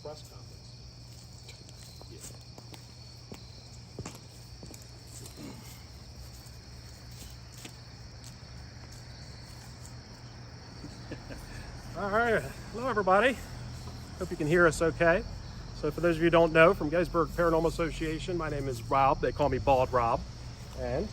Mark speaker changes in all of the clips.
Speaker 1: press conference. Yeah. All right, hello everybody. Hope you can hear us okay. So for those of you who don't know, from Gettysburg Paranormal Association, my name is Rob. They call me Bald Rob. And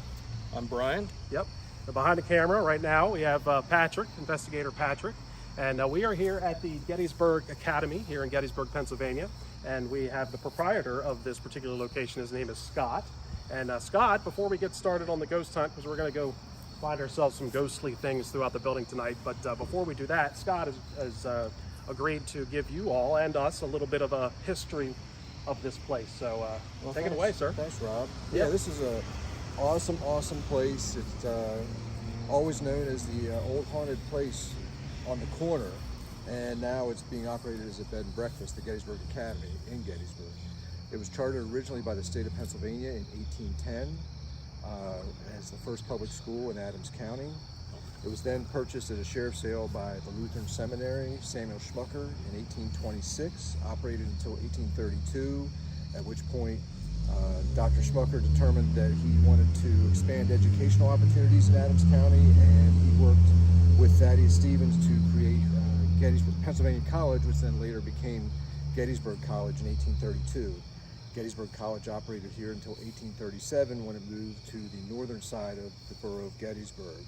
Speaker 2: I'm Brian.
Speaker 1: Yep. So behind the camera right now, we have Patrick, Investigator Patrick. And we are here at the Gettysburg Academy here in Gettysburg, Pennsylvania. And we have the proprietor of this particular location. His name is Scott. And Scott, before we get started on the ghost hunt, because we're going to go find ourselves some ghostly things throughout the building tonight. But before we do that, Scott has agreed to give you all and us a little bit of a history of this place. So take it away, sir.
Speaker 2: Thanks, Rob. Yeah, this is a awesome place. It's always known as the old haunted place on the corner, and now it's being operated as a bed and breakfast, the Gettysburg Academy in Gettysburg. It was chartered originally by the state of Pennsylvania in 1810 as the first public school in Adams County. It was then purchased at a sheriff's sale by the Lutheran Seminary, Samuel Schmucker, in 1826, operated until 1832, at which point Dr. Schmucker determined that he wanted to expand educational opportunities in Adams County, and he worked with Thaddeus Stevens to create Gettysburg Pennsylvania College, which then later became Gettysburg College in 1832. Gettysburg College operated here until 1837, when it moved to the northern side of the borough of Gettysburg.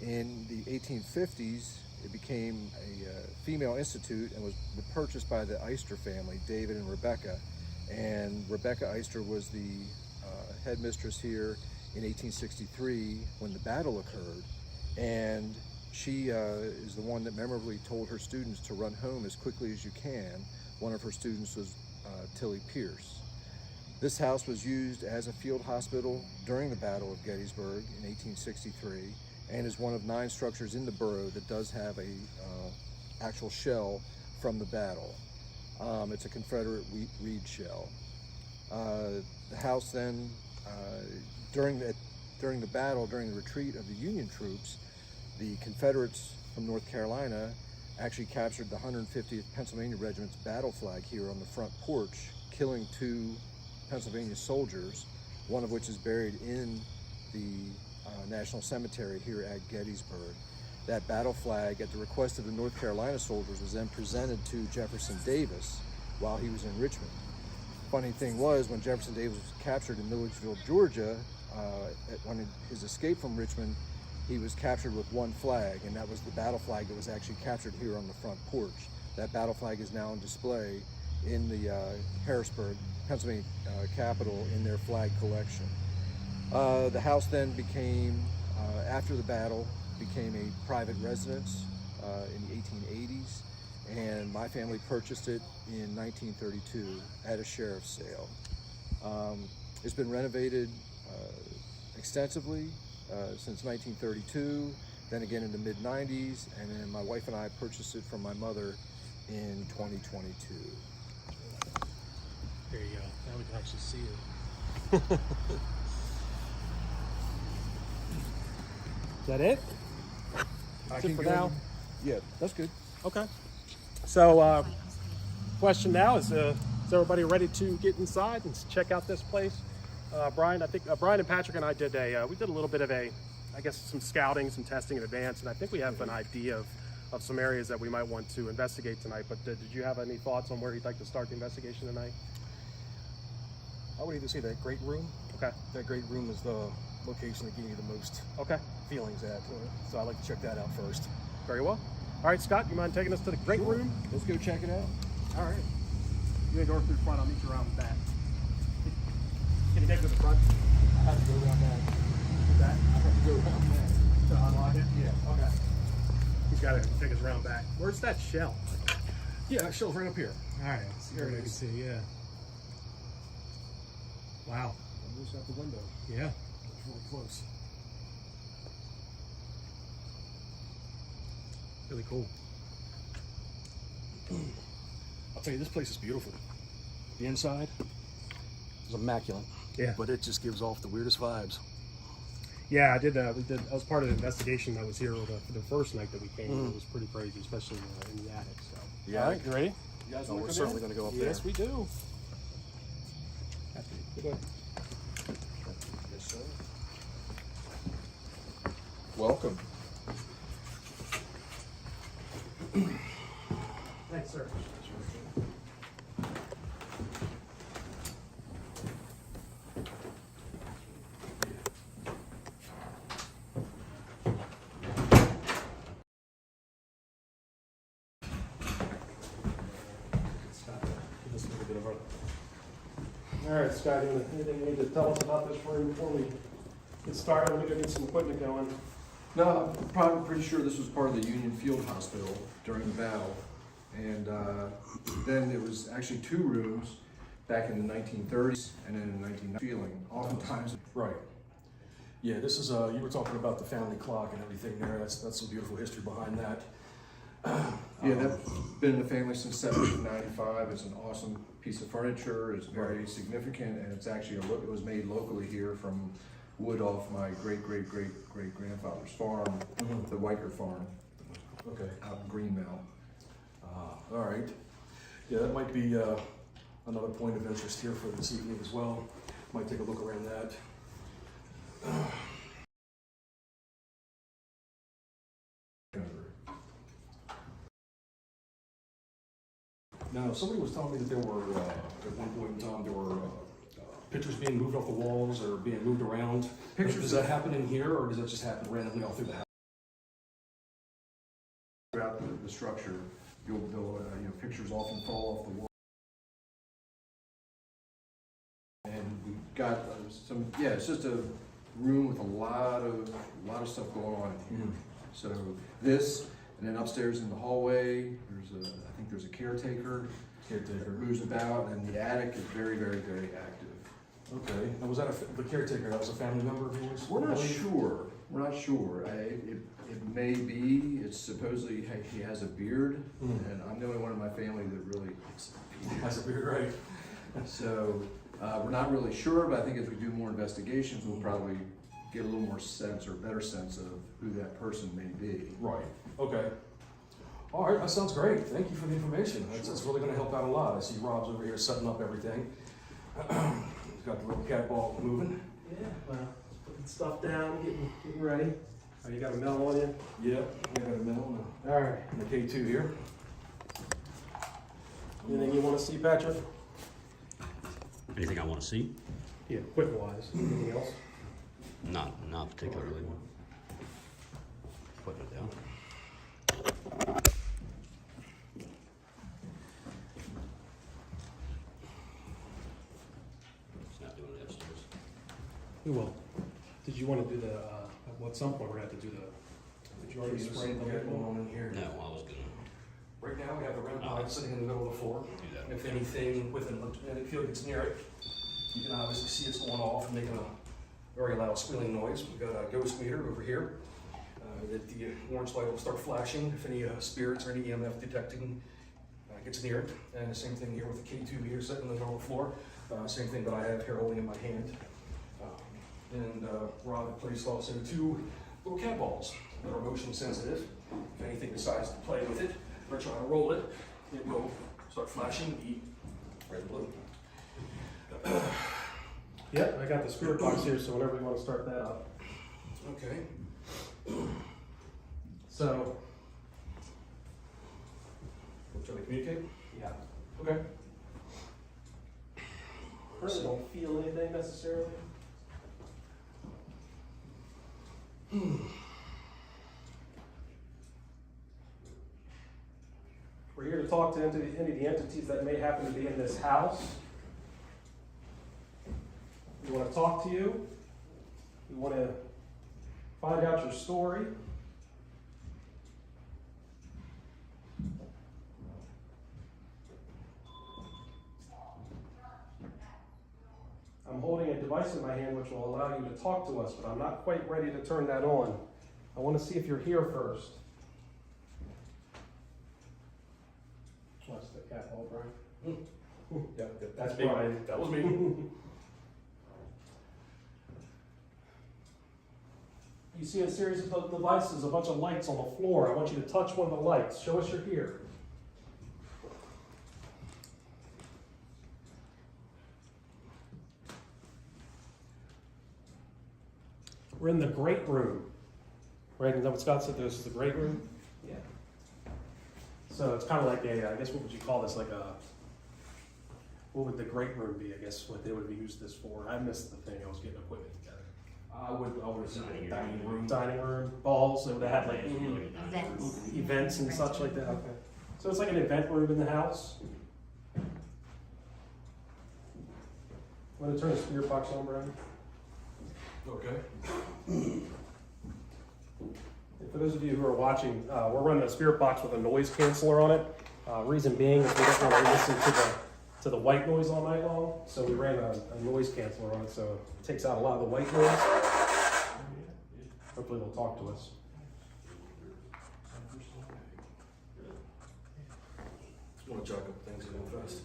Speaker 2: In the 1850s, it became a female institute and was purchased by the Oyster family, David and Rebecca. And Rebecca Oyster was the headmistress here in 1863 when the battle occurred. And she is the one that memorably told her students to run home as quickly as you can. One of her students was Tilly Pierce. This house was used as a field hospital during the Battle of Gettysburg in 1863, and is one of 9 structures in the borough that does have a actual shell from the battle. It's a Confederate reed shell. The house then, during the battle, during the retreat of the Union troops, the Confederates from North Carolina actually captured the 150th Pennsylvania Regiment's battle flag here on the front porch, killing 2 Pennsylvania soldiers, one of which is buried in the National Cemetery here at Gettysburg. That battle flag, at the request of the North Carolina soldiers, was then presented to Jefferson Davis while he was in Richmond. Funny thing was, when Jefferson Davis was captured in Milledgeville, Georgia, on his escape from Richmond, he was captured with 1 flag, and that was the battle flag that was actually captured here on the front porch. That battle flag is now on display in the Harrisburg, Pennsylvania Capitol in their flag collection. The house then became, after the battle, became a private residence in the 1880s, and my family purchased it in 1932 at a sheriff's sale. It's been renovated extensively since 1932, then again in the mid-90s, and then my wife and I purchased it from my mother in 2022.
Speaker 1: There you go. Now we can actually see it. Is that it? That's it for now?
Speaker 2: Yeah, that's good.
Speaker 1: Okay. So, question now is everybody ready to get inside and check out this place? Brian, I think Brian and Patrick and I did a little bit of some scouting, some testing in advance, and I think we have an idea of some areas that we might want to investigate tonight. But did you have any thoughts on where you'd like to start the investigation tonight?
Speaker 3: I would either say that great room.
Speaker 1: Okay.
Speaker 3: That great room is the location that gave me the most feelings at. So I'd like to check that out first.
Speaker 1: Very well. All right, Scott, you mind taking us to the great room?
Speaker 2: Let's go check it out.
Speaker 1: All right. You go through the front. I'll meet you around the back. Can you get to the front?
Speaker 2: I have to go around that.
Speaker 1: That?
Speaker 2: I have to go around that.
Speaker 1: To unlock it?
Speaker 2: Yeah.
Speaker 1: Okay. He's got to take us around back. Where's that shell?
Speaker 3: Yeah, that shell's right up here.
Speaker 1: All right. Let's see.
Speaker 3: Here it
Speaker 1: Let me
Speaker 3: is.
Speaker 1: see. Yeah. Wow.
Speaker 3: Almost out the window.
Speaker 1: Yeah.
Speaker 3: It's really close.
Speaker 1: Really cool.
Speaker 3: I'll tell you, this place is beautiful. The inside is immaculate.
Speaker 1: Yeah.
Speaker 3: But it just gives off the weirdest vibes.
Speaker 1: Yeah, I did. I was part of the investigation that was here for the first night that we came. It was pretty crazy, especially in the attic. So.
Speaker 3: Yeah.
Speaker 1: All right, you ready?
Speaker 3: You guys
Speaker 1: Oh,
Speaker 3: we're certainly going to go up there.
Speaker 1: Yes, we do. Go ahead.
Speaker 2: Yes, sir. Welcome.
Speaker 1: Thanks, sir. All right, Scott, anything you need to tell us about this room before we get started? Let me go get some equipment going.
Speaker 2: No, I'm probably pretty sure this was part of the Union Field Hospital during the battle. And then there was actually 2 rooms back in the 1930s and then in the 1990s. Feeling oftentimes.
Speaker 3: Right. Yeah, this is, you were talking about the family clock and everything there. That's some beautiful history behind that.
Speaker 2: Yeah, that's been in the family since 1795. It's an awesome piece of furniture. It's very significant, and it's actually it was made locally here from wood off my great-great-great-great-grandfather's farm, the Weicker farm,
Speaker 3: Okay.
Speaker 2: out in Greenmount.
Speaker 3: All right. Yeah, that might be another point of interest here for this evening as well. Might take a look around that. Now, somebody was telling me that there were, at one point in time, there were pictures being moved off the walls or being moved around.
Speaker 2: Pictures-
Speaker 3: Does that happen in here, or does that just happen randomly all through the house?
Speaker 2: Throughout the structure, pictures often fall off the wall. And we've got it's just a room with a lot of stuff going on in here. So this, and then upstairs in the hallway, I think there's a caretaker that moves about, and the attic is very, very, very active.
Speaker 3: Okay. And was that the caretaker? That was a family member of yours?
Speaker 2: We're not sure. We're not sure. It may be. It's supposedly he has a beard, and I'm the only one in my family that really
Speaker 3: Has a beard, right?
Speaker 2: So we're not really sure, but I think as we do more investigations, we'll probably get a little more sense or better sense of who that person may be.
Speaker 3: Right. Okay. All right, that sounds great. Thank you for the information. That's really going to help out a lot. I see Rob's over here setting up everything. He's got the little cat ball moving.
Speaker 1: Yeah, well, putting stuff down, getting ready. Oh, you got a mill on you?
Speaker 3: Yep, I got a mill
Speaker 1: All right.
Speaker 3: and a K2 here.
Speaker 1: Anything you want to see, Patrick?
Speaker 4: Anything I want to see?
Speaker 1: Yeah, equipment-wise. Anything else?
Speaker 4: Not particularly. Putting it down. It's not doing it upstairs.
Speaker 1: We will. Did you want to do the, at some point we're going to have to do the, did you already spray the
Speaker 3: Got
Speaker 1: liquid?
Speaker 3: going on in here.
Speaker 4: No, I was gonna
Speaker 3: Right now, we have the round pipe sitting in the middle of the floor.
Speaker 4: do that.
Speaker 3: If anything within the magnetic field gets near it, you can obviously see it's going off and making a very loud squealing noise. We've got a ghost meter over here. That the orange light will start flashing if any spirits or any EMF detecting gets near it. And the same thing here with the K2 meter sitting in the middle of the floor. Same thing that I have here holding in my hand. And Rob had placed also 2 little cat balls that are motion sensitive. If anything decides to play with it or try to roll it, it will start flashing the red and blue.
Speaker 1: Yep, I got the spirit box here, so whenever you want to start that up.
Speaker 3: Okay.
Speaker 1: So,
Speaker 3: Try to communicate?
Speaker 1: yeah.
Speaker 3: Okay.
Speaker 1: Really don't feel anything necessarily. We're here to talk to any of the entities that may happen to be in this house. We want to talk to you. We want to find out your story. I'm holding a device in my hand which will allow you to talk to us, but I'm not quite ready to turn that on. I want to see if you're here first. What's the cat ball, Brian?
Speaker 3: Yeah,
Speaker 1: That's
Speaker 3: me.
Speaker 1: Brian.
Speaker 3: That was me.
Speaker 1: You see a series of devices, a bunch of lights on the floor. I want you to touch one of the lights. Show us you're here. We're in the great room. Right, is that what Scott said? This is the great room? Yeah. So it's kind of like a, I guess, what would you call this? Like a, what would the great room be? I guess what they would use this for. I missed the thing. I was getting equipment together.
Speaker 3: I would assume a dining room.
Speaker 1: Dining room, balls, so they had like
Speaker 5: Events.
Speaker 1: events and such like that. Okay. So it's like an event room in the house. Want to turn the spirit box on, Brian?
Speaker 3: Okay.
Speaker 1: And for those of you who are watching, we're running a spirit box with a noise canceller on it. Reason being is we don't want to listen to the white noise all night long, so we ran a noise canceller on it, so it takes out a lot of the white noise. Hopefully they'll talk to us.
Speaker 3: Just want to jog up things real fast.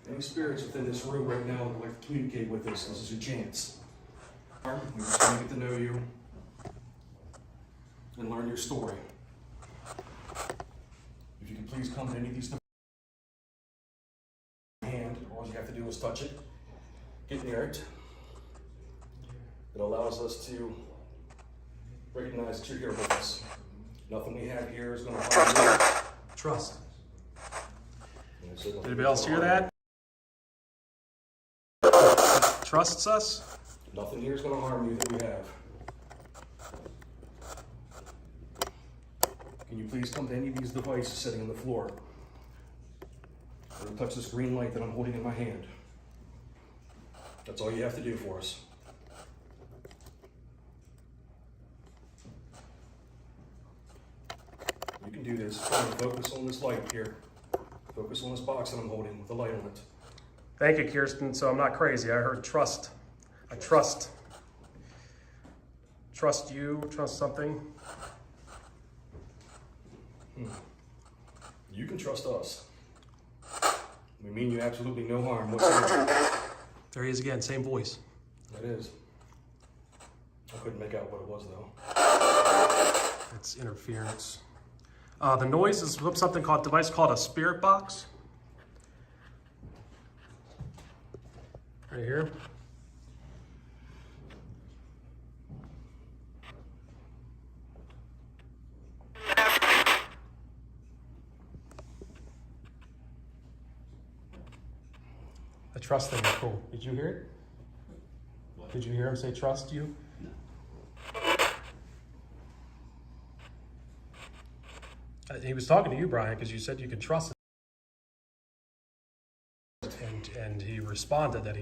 Speaker 3: Any spirits within this room right now that would like to communicate with us, this is your chance. We just want to get to know you and learn your story. If you can please come to any of these hand, all you have to do is touch it, get near it. It allows us to recognize that you're here with us. Nothing we have here is going to harm you.
Speaker 1: Trust.
Speaker 3: Did
Speaker 1: Anybody else hear that? Trusts us?
Speaker 3: Nothing here is going to harm you that we have. Can you please come to any of these devices sitting on the floor? And touch this green light that I'm holding in my hand. That's all you have to do for us. You can do this. Focus on this light here. Focus on this box that I'm holding with the light on it.
Speaker 1: Thank you, Kirsten. So I'm not crazy. I heard trust. I trust. Trust you, trust something.
Speaker 3: You can trust us. We mean you absolutely no harm whatsoever.
Speaker 1: There he is again, same voice.
Speaker 3: That is. I couldn't make out what it was though.
Speaker 1: It's interference. The noise is something called device called a spirit box. Right here. The trust thing is cool. Did you hear it?
Speaker 4: What?
Speaker 1: Did you hear him say trust you?
Speaker 4: No.
Speaker 1: He was talking to you, Brian, because you said you could trust it. And he responded that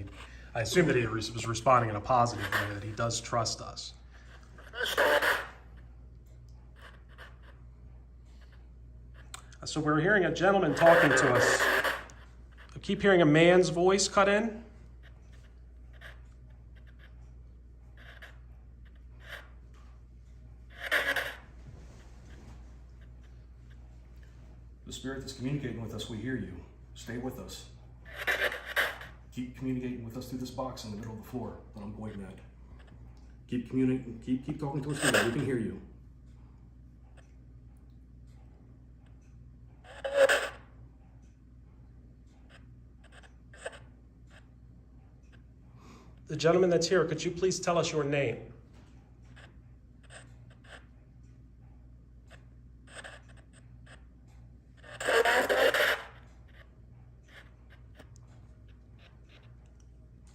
Speaker 1: I assume that he was responding in a positive way, that he does trust us. So we're hearing a gentleman talking to us. I keep hearing a man's voice cut in.
Speaker 3: The spirit that's communicating with us, we hear you. Stay with us. Keep communicating with us through this box in the middle of the floor that I'm pointing at. Keep communicating. Keep talking to us through that. We can hear you.
Speaker 1: The gentleman that's here, could you please tell us your name?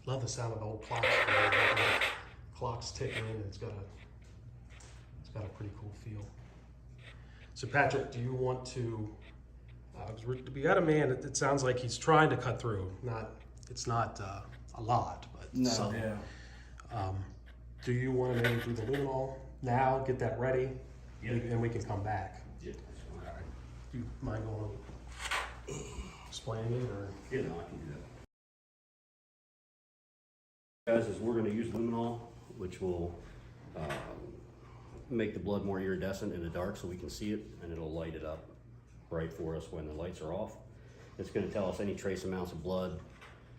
Speaker 1: Love the sound of the old clocks. Clock's ticking, and it's got a pretty cool feel. So Patrick, do you want to? We got a man. It sounds like he's trying to cut through. It's not a lot, but some.
Speaker 3: Yeah.
Speaker 1: Do you want to maybe do the luminol now? Get that ready, and we can come back.
Speaker 4: Yeah.
Speaker 1: Do you mind going explaining it, or?
Speaker 4: Yeah, no, I can do that. Guys, is we're going to use luminol, which will make the blood more iridescent in the dark so we can see it, and it'll light it up bright for us when the lights are off. It's going to tell us any trace amounts of blood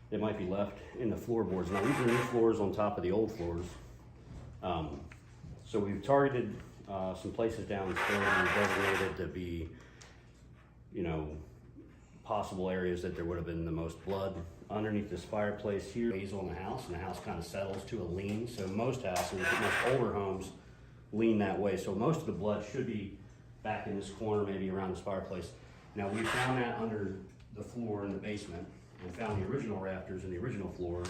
Speaker 4: that might be left in the floorboards. Now, these are new floors on top of the old floors. So we've targeted some places downstairs and designated to be, possible areas that there would have been the most blood. underneath this fireplace here, basil in the house, and the house kind of settles to a lean. So most houses, most older homes, lean that way. So most of the blood should be back in this corner, maybe around this fireplace. Now we found that under the floor in the basement and found the original rafters in the original floor.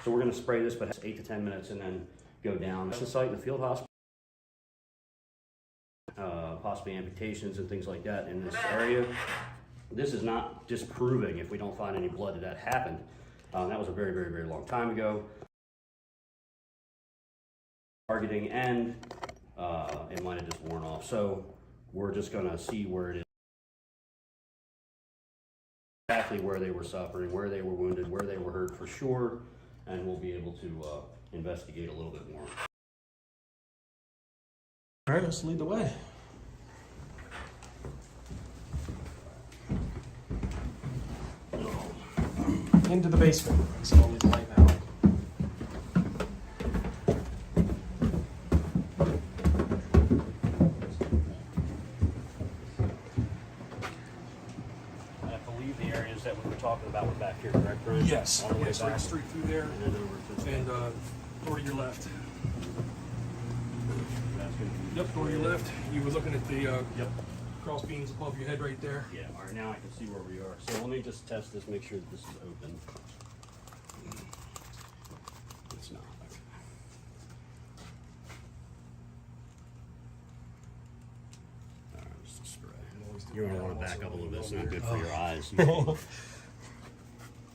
Speaker 4: So we're gonna spray this, but it's 8 to 10 minutes and then go down. That's the site in the field hospital. Possibly amputations and things like that in this area. This is not disproving if we don't find any blood that happened. That was a very, very, very long time ago. Targeting and it might have just worn off. So we're just gonna see where it is. Exactly where they were suffering, where they were wounded, where they were hurt for sure, and we'll be able to investigate a little bit more.
Speaker 1: All right, let's lead the way. Into the basement. So I'll leave the light now.
Speaker 4: I believe the areas that we were talking about were back here, correct, Brian?
Speaker 3: Yes,
Speaker 4: All the way
Speaker 3: yes,
Speaker 4: back.
Speaker 3: right straight through there,
Speaker 4: And then over to
Speaker 3: and door to your left.
Speaker 4: that's gonna be-
Speaker 3: Yep, door to your left. You were looking at the
Speaker 4: Yep.
Speaker 3: cross beams above your head right there.
Speaker 4: Yeah, all right, now I can see where we are. So let me just test this, make sure that this is open. It's not. Okay. All right, just a spray. You're gonna want to back up a little bit, it's not good for your eyes.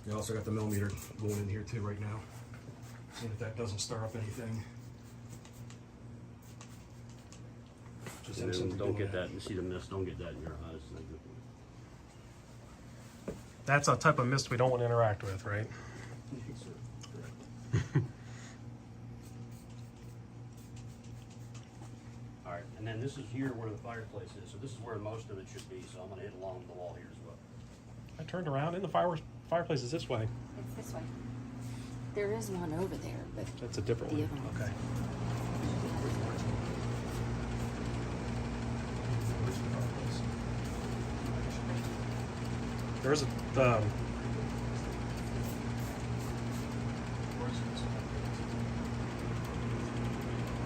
Speaker 3: You also got the millimeter going in here too right now. Seeing if that doesn't stir up anything. Just
Speaker 4: And then
Speaker 3: innocent
Speaker 4: don't
Speaker 3: doing
Speaker 4: get that, you see the mist, don't get that in your eyes. It's not good.
Speaker 1: That's a type of mist we don't want to interact with, right?
Speaker 4: All right, and then this is here where the fireplace is, so this is where most of it should be, so I'm gonna hit along the wall here as well.
Speaker 1: I turned around and the fireplace is this way.
Speaker 5: It's this way. There is one over there, but
Speaker 1: That's a different
Speaker 5: the
Speaker 1: one.
Speaker 5: other one.
Speaker 1: Okay. There's a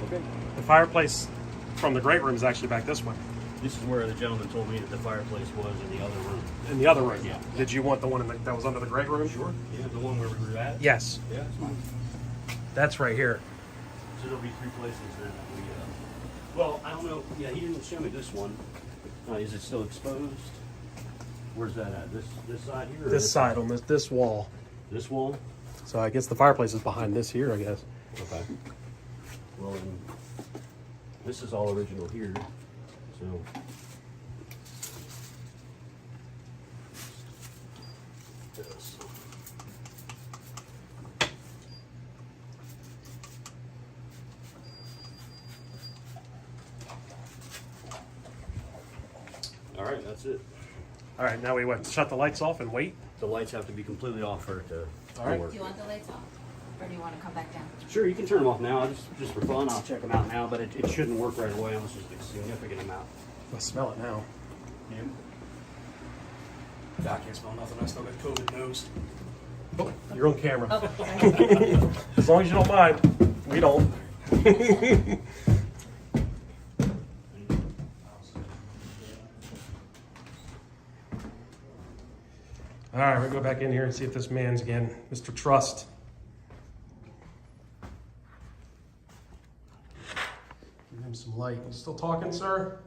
Speaker 3: Okay.
Speaker 1: the fireplace from the great room is actually back this way.
Speaker 4: This is where the gentleman told me that the fireplace was in the other room.
Speaker 1: In the other room.
Speaker 4: Yeah.
Speaker 1: Did you want the one that was under the great room?
Speaker 4: Sure. Yeah, the one where we were at?
Speaker 1: Yes.
Speaker 4: Yeah, it's fine.
Speaker 1: That's right here.
Speaker 4: So there'll be 3 places then that we, well, I don't know, yeah, he didn't show me this one. Is it still exposed? Where's that at? This side here? Or
Speaker 1: This side on this wall.
Speaker 4: This wall?
Speaker 1: So I guess the fireplace is behind this here, I guess.
Speaker 4: Okay. Well, then, this is all original here, so. This. All right, that's it.
Speaker 1: All right, now we what? Shut the lights off and wait.
Speaker 4: The lights have to be completely off for it to
Speaker 1: All right.
Speaker 4: work.
Speaker 5: Do you want the lights off? Or do you want to come back down?
Speaker 4: Sure, you can turn them off now. Just for fun, I'll check them out now, but it shouldn't work right away unless there's a significant amount.
Speaker 1: I smell it now.
Speaker 3: I can't smell nothing. I still got COVID nose.
Speaker 1: Oh, you're on camera.
Speaker 5: Oh,
Speaker 1: As long as you don't mind. We don't. All right, we'll go back in here and see if this man's again, Mr. Trust. Give him some light. You still talking, sir?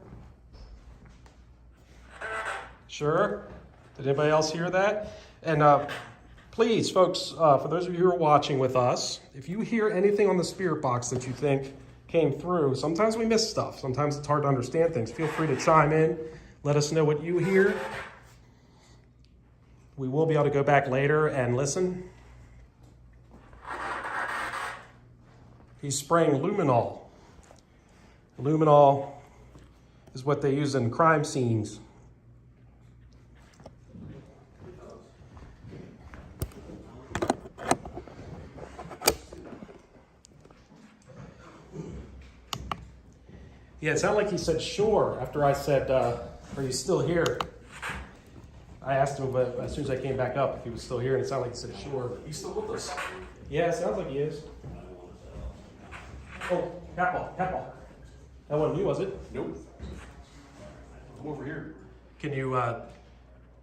Speaker 1: Sure? Did anybody else hear that? And please, folks, for those of you who are watching with us, if you hear anything on the spirit box that you think came through, sometimes we miss stuff. Sometimes it's hard to understand things. Feel free to chime in. Let us know what you hear. We will be able to go back later and listen. He's spraying luminol. Luminol is what they use in crime scenes. Yeah, it sounded like he said sure after I said, are you still here? I asked him, but as soon as I came back up, if he was still here, and it sounded like he said sure.
Speaker 3: He's still with us.
Speaker 1: Yeah, it sounds like he is. Oh, cat ball. That wasn't you, was it?
Speaker 3: Nope. Come over here.
Speaker 1: Can you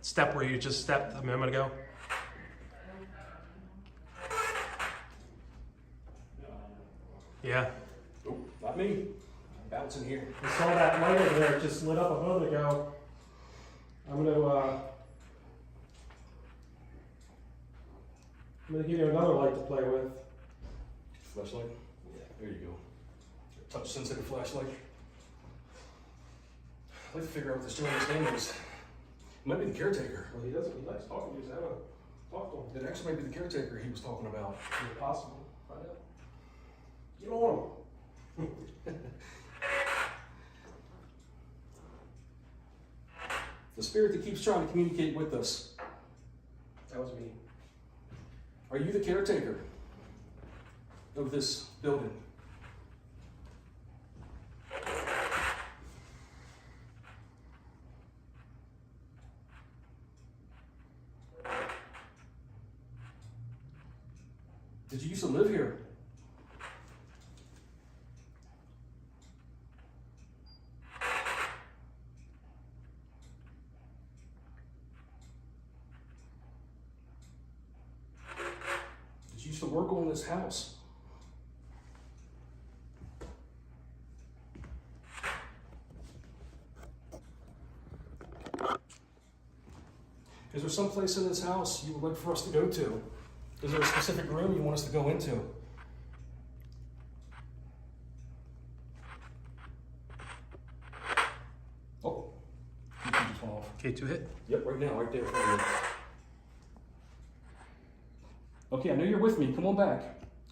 Speaker 1: step where you just stepped a moment ago? Yeah.
Speaker 3: Nope, not me. Bouncing here.
Speaker 1: I saw that light over there just lit up a moment ago. I'm gonna give you another light to play with.
Speaker 3: Flashlight? Yeah. There you go. Touch sensitive flashlight. I'd like to figure out what this gentleman's name is. It might be the caretaker.
Speaker 1: Well, he likes talking to you, so I'm gonna talk to him.
Speaker 3: It actually might be the caretaker he was talking about.
Speaker 1: Is it possible? Find out. You don't want him.
Speaker 3: The spirit that keeps trying to communicate with us.
Speaker 1: That was me.
Speaker 3: Are you the caretaker of this building? Did you used to live here? Did you used to work on this house? Is there some place in this house you would like for us to go to? Is there a specific room you want us to go into? Oh, you just went off.
Speaker 1: K2 hit.
Speaker 3: Yep, right now, right there in front of you. Okay, I know you're with me. Come on back.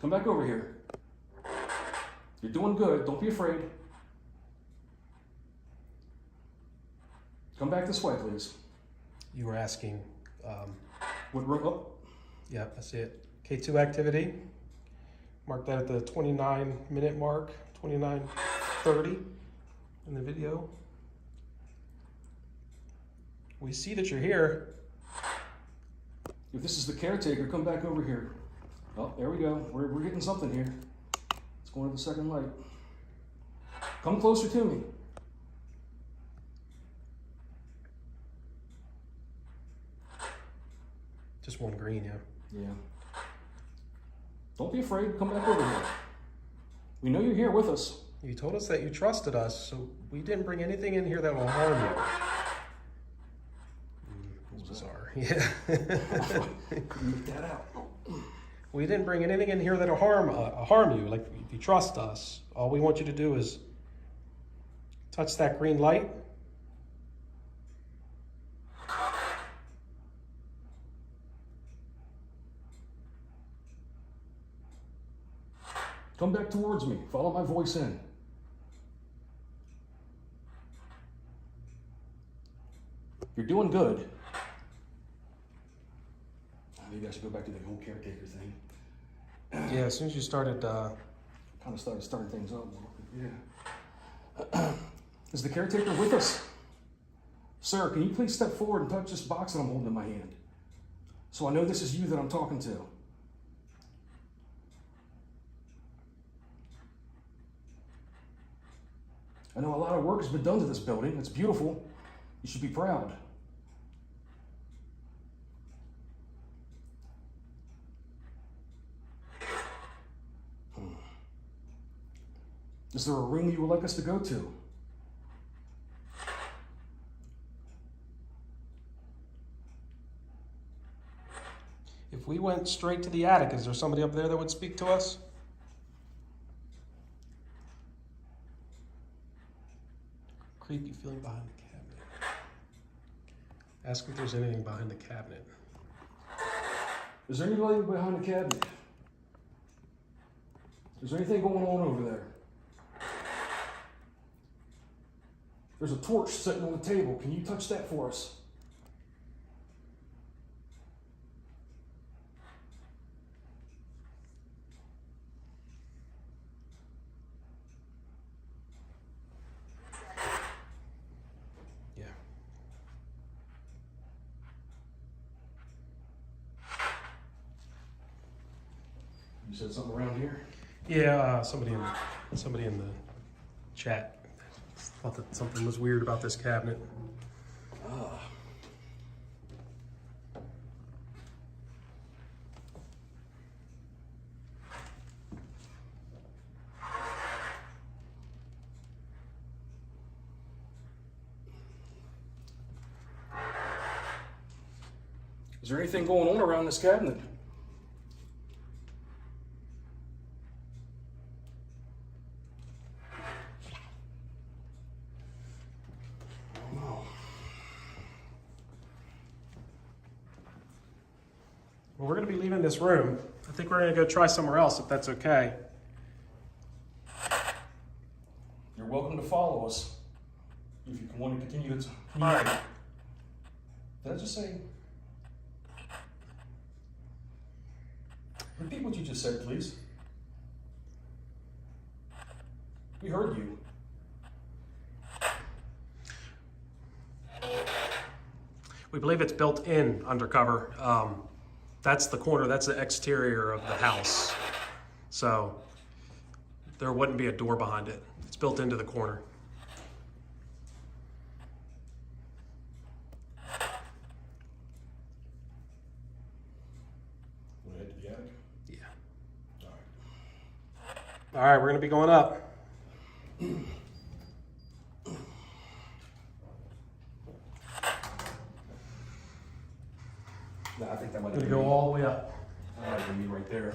Speaker 3: Come back over here. You're doing good. Don't be afraid. Come back this way, please.
Speaker 1: You were asking,
Speaker 3: What room? Oh,
Speaker 1: yeah, that's it. K2 activity. Mark that at the 29-minute mark, 29:30 in the video. We see that you're here.
Speaker 3: if this is the caretaker, come back over here. Oh, there we go. We're getting something here. It's going to the second light. Come closer to me.
Speaker 1: Just one green, yeah.
Speaker 3: Yeah. Don't be afraid. Come back over here. We know you're here with us.
Speaker 1: You told us that you trusted us, so we didn't bring anything in here that will harm you. It's bizarre. Yeah.
Speaker 3: Leave that out.
Speaker 1: We didn't bring anything in here that'll harm you. Like, if you trust us, all we want you to do is touch that green light.
Speaker 3: Come back towards me. Follow my voice in. You're doing good. Maybe I should go back to the whole caretaker thing.
Speaker 1: Yeah, as soon as you started,
Speaker 3: Kind of starting things up. Yeah. Is the caretaker with us? Sir, can you please step forward and touch this box that I'm holding in my hand? So I know this is you that I'm talking to. I know a lot of work has been done to this building. It's beautiful. You should be proud. Is there a room you would like us to go to?
Speaker 1: if we went straight to the attic, is there somebody up there that would speak to us? Creepy feeling behind the cabinet. Ask if there's anything behind the cabinet.
Speaker 3: Is there anybody behind the cabinet? Is there anything going on over there? There's a torch sitting on the table. Can you touch that for us?
Speaker 1: Yeah.
Speaker 3: You said something around here?
Speaker 1: Yeah, somebody in the chat thought that something was weird about this cabinet.
Speaker 3: Ah. Is there anything going on around this cabinet? I don't know.
Speaker 1: Well, we're going to be leaving this room. I think we're going to go try somewhere else if that's okay.
Speaker 3: You're welcome to follow us if you want to continue to.
Speaker 1: All right.
Speaker 3: Did I just say? Repeat what you just said, please. We heard you.
Speaker 1: We believe it's built in undercover. That's the corner, that's the exterior of the house. So there wouldn't be a door behind it. It's built into the corner.
Speaker 3: Want to head to the attic?
Speaker 1: Yeah.
Speaker 3: All right.
Speaker 1: All right, we're gonna be going up.
Speaker 3: No, I think that might
Speaker 1: We're
Speaker 3: be
Speaker 1: gonna go all the way up.
Speaker 3: That might be me right there.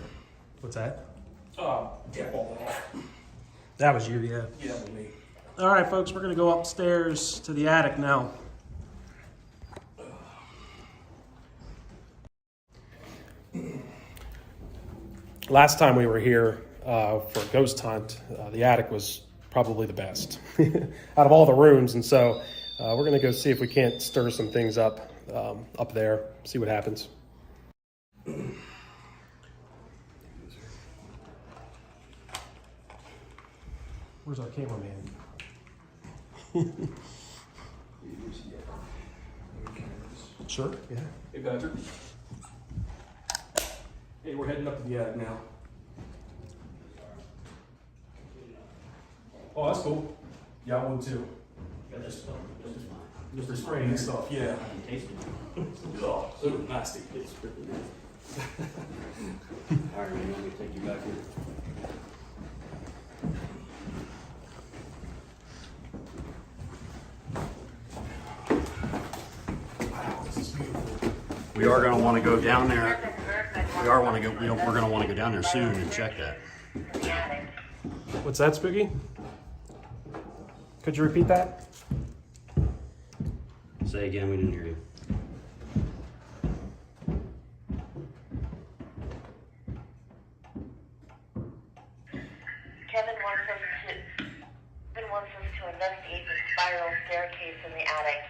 Speaker 1: What's that?
Speaker 3: Yeah, all off.
Speaker 1: That was you, yeah.
Speaker 3: Yeah, that was me.
Speaker 1: All right, folks, we're gonna go upstairs to the attic now. Last time we were here for a ghost hunt, the attic was probably the best out of all the rooms, and so we're gonna go see if we can't stir some things up up there, see what happens. Where's our cameraman? Sure, yeah.
Speaker 3: Hey, Patrick. Hey, we're heading up to the attic now. Oh, that's cool. Yeah, I would too. Just the spraying and stuff, yeah. Oh, so nasty.
Speaker 4: All right, man, let me take you back here.
Speaker 3: Wow, this is beautiful.
Speaker 4: We are going to want to go down there. We're going to want to go down there soon and check that.
Speaker 1: What's that, Spooky? Could you repeat that?
Speaker 4: Say again, we didn't hear you.
Speaker 6: Kevin wants us to investigate the spiral staircase in the attic.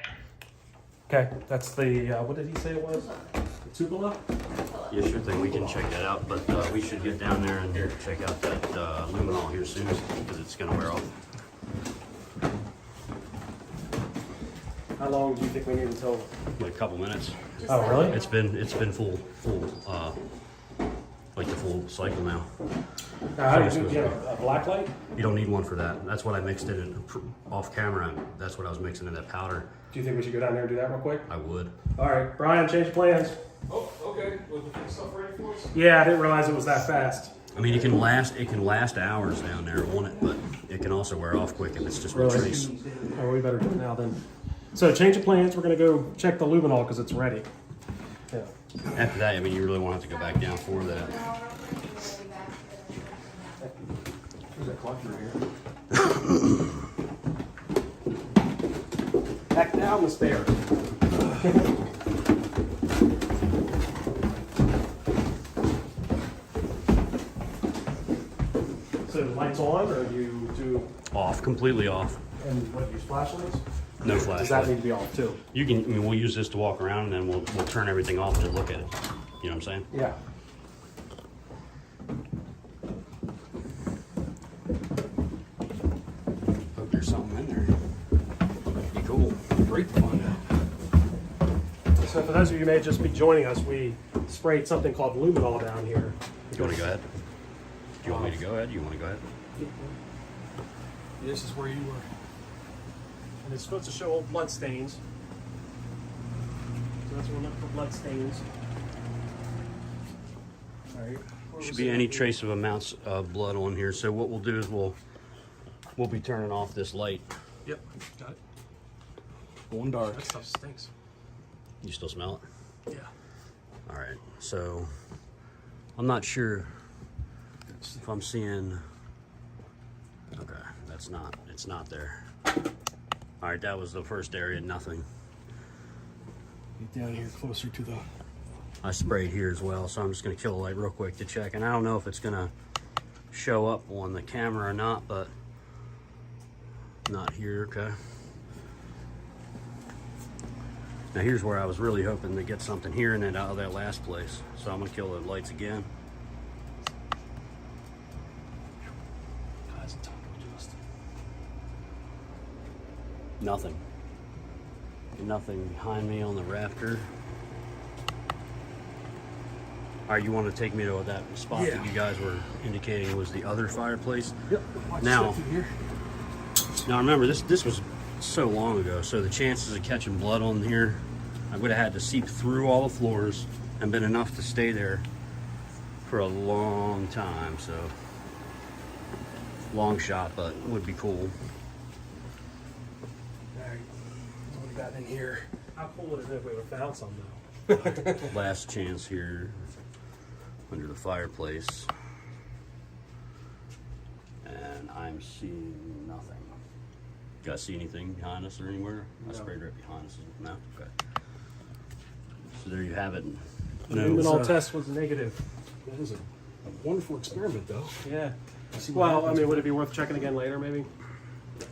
Speaker 1: Okay, that's the, what did he say it was? The cupola?
Speaker 4: Yeah, sure thing. We can check that out, but we should get down there and check out that luminol here soon because it's going to wear off.
Speaker 1: How long do you think we need until?
Speaker 4: Like a couple minutes.
Speaker 1: Oh, really?
Speaker 4: It's been full, like the full cycle now.
Speaker 1: How do you get a black light?
Speaker 4: You don't need one for that. That's what I mixed in off camera. That's what I was mixing in that powder.
Speaker 1: Do you think we should go down there and do that real quick?
Speaker 4: I would.
Speaker 1: All right, Brian, change plans.
Speaker 3: Oh, okay. Was the stuff ready for us?
Speaker 1: Yeah, I didn't realize it was that fast.
Speaker 4: I mean, it can last hours down there on it, but it can also wear off quick if it's just a trace.
Speaker 1: Oh, we better do it now then. So change of plans. We're gonna go check the luminol because it's ready. Yeah.
Speaker 4: After that, I mean, you really won't have to go back down for that.
Speaker 3: There's that clock right here.
Speaker 1: Back down the stairs. So the lights on, or you do?
Speaker 4: Off, completely off.
Speaker 1: And what, use flashlights?
Speaker 4: No
Speaker 1: Does that
Speaker 4: flashlight.
Speaker 1: need to be off too?
Speaker 4: You can. I mean, we'll use this to walk around, and then we'll turn everything off to look at it. You know what I'm saying?
Speaker 1: Yeah.
Speaker 4: Hope there's something in there. Be cool.
Speaker 3: Great to find out.
Speaker 1: So for those of you who may just be joining us, we sprayed something called luminol down here.
Speaker 4: You want to go ahead? Do you want me to go ahead? Do you want to go ahead?
Speaker 1: This is where you were. And it's supposed to show old blood stains. So that's what we're looking for, blood stains. All right.
Speaker 4: Should be any trace of amounts of blood on here. So what we'll do is we'll be turning off this light.
Speaker 1: Yep, got it.
Speaker 2: Going dark.
Speaker 1: That stuff stinks.
Speaker 4: You still smell it?
Speaker 1: Yeah.
Speaker 4: All right. So I'm not sure if I'm seeing. Okay, it's not there. All right, that was the first area, nothing.
Speaker 1: Get down here closer to the.
Speaker 4: I sprayed here as well, so I'm just gonna kill the light real quick to check. And I don't know if it's gonna show up on the camera or not, but not here, okay. Now here's where I was really hoping to get something here and then out of that last place. So I'm gonna kill the lights again.
Speaker 1: Guys, Taco Justin.
Speaker 4: Nothing. Nothing behind me on the rafter. All right, you want to take me to that spot that you guys were indicating was the other fireplace?
Speaker 1: Yep.
Speaker 4: Now,
Speaker 1: here.
Speaker 4: now remember this was so long ago, so the chances of catching blood on here, I would have had to seep through all the floors and been enough to stay there for a long time. So long shot, but would be cool.
Speaker 1: All right. What we got in here? How cool would it be if we would have found some though?
Speaker 4: Last chance here under the fireplace, and I'm seeing nothing. You guys see anything behind us or anywhere? I sprayed right behind us. No? Okay. So there you have it.
Speaker 1: The luminol test was negative.
Speaker 3: That is a wonderful experiment, though.
Speaker 1: Yeah.
Speaker 3: See what
Speaker 1: Well, I
Speaker 3: happens.
Speaker 1: mean, would it be worth checking again later, maybe?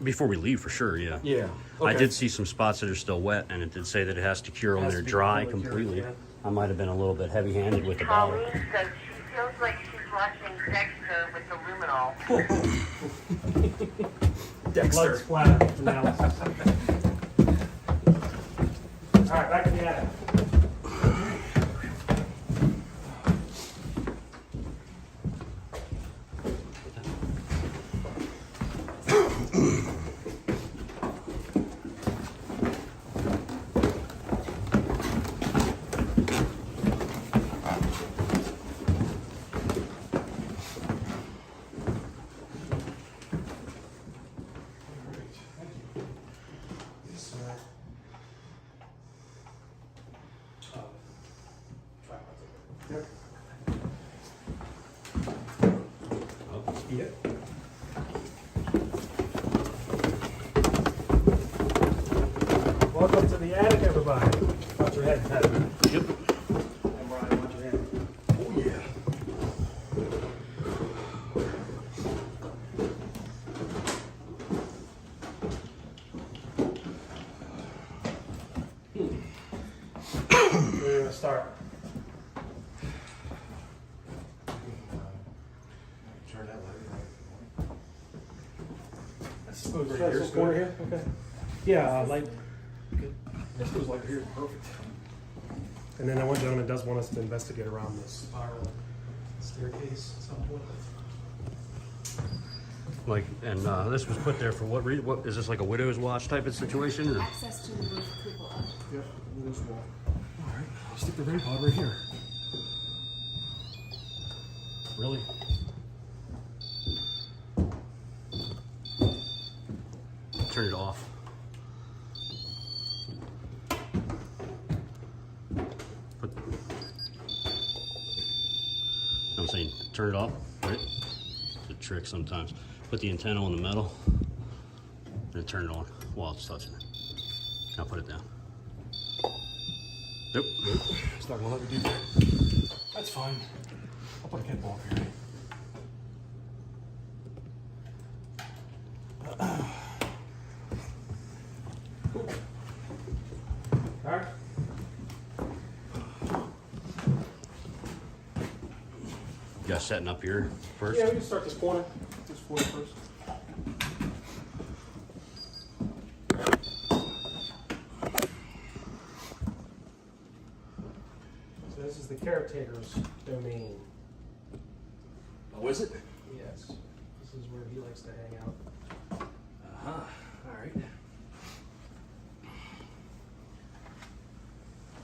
Speaker 4: Before we leave, for sure, yeah.
Speaker 3: Yeah.
Speaker 4: I
Speaker 3: Okay.
Speaker 4: did see some spots that are still wet, and it did say that it has to cure when
Speaker 1: Has
Speaker 4: they're
Speaker 1: to be
Speaker 4: dry
Speaker 1: completely cured,
Speaker 4: completely. I might have been a little bit heavy-handed with the bottle.
Speaker 6: Colleen says she feels like she's watching Dexter with the luminol.
Speaker 1: Blood splatter analysis. All right, back in the attic. Yep. Welcome to the attic, everybody. Watch your head, Pat.
Speaker 4: Yep.
Speaker 1: And Brian, watch your head.
Speaker 3: Oh, yeah.
Speaker 1: We're gonna start.
Speaker 3: Turn that light. That's
Speaker 1: Oh,
Speaker 3: right
Speaker 1: this
Speaker 3: here's
Speaker 1: corner
Speaker 3: good.
Speaker 1: here? Okay. Yeah, light.
Speaker 3: This goes like here. Perfect.
Speaker 1: And then one gentleman does want us to investigate around this spiral staircase at some point.
Speaker 4: Like, and this was put there for what reason? What is this, like a widow's watch type of situation? Or?
Speaker 5: Access to the roof cupola.
Speaker 1: Yep, this wall.
Speaker 3: All right. I'll stick the rain pod right here.
Speaker 4: Really? Turn it off. I'm saying turn it off, right? It's a trick sometimes. Put the antenna on the metal and turn it on while it's touching it. Now put it down. Nope.
Speaker 3: It's not gonna let me do that. That's fine. I'll put a cat ball up here.
Speaker 1: All right.
Speaker 4: You guys setting up here first?
Speaker 1: Yeah, we can start this corner. This corner first. So this is the caretaker's domain.
Speaker 3: Oh, is it?
Speaker 1: Yes. This is where he likes to hang out.
Speaker 3: Uh-huh. All right.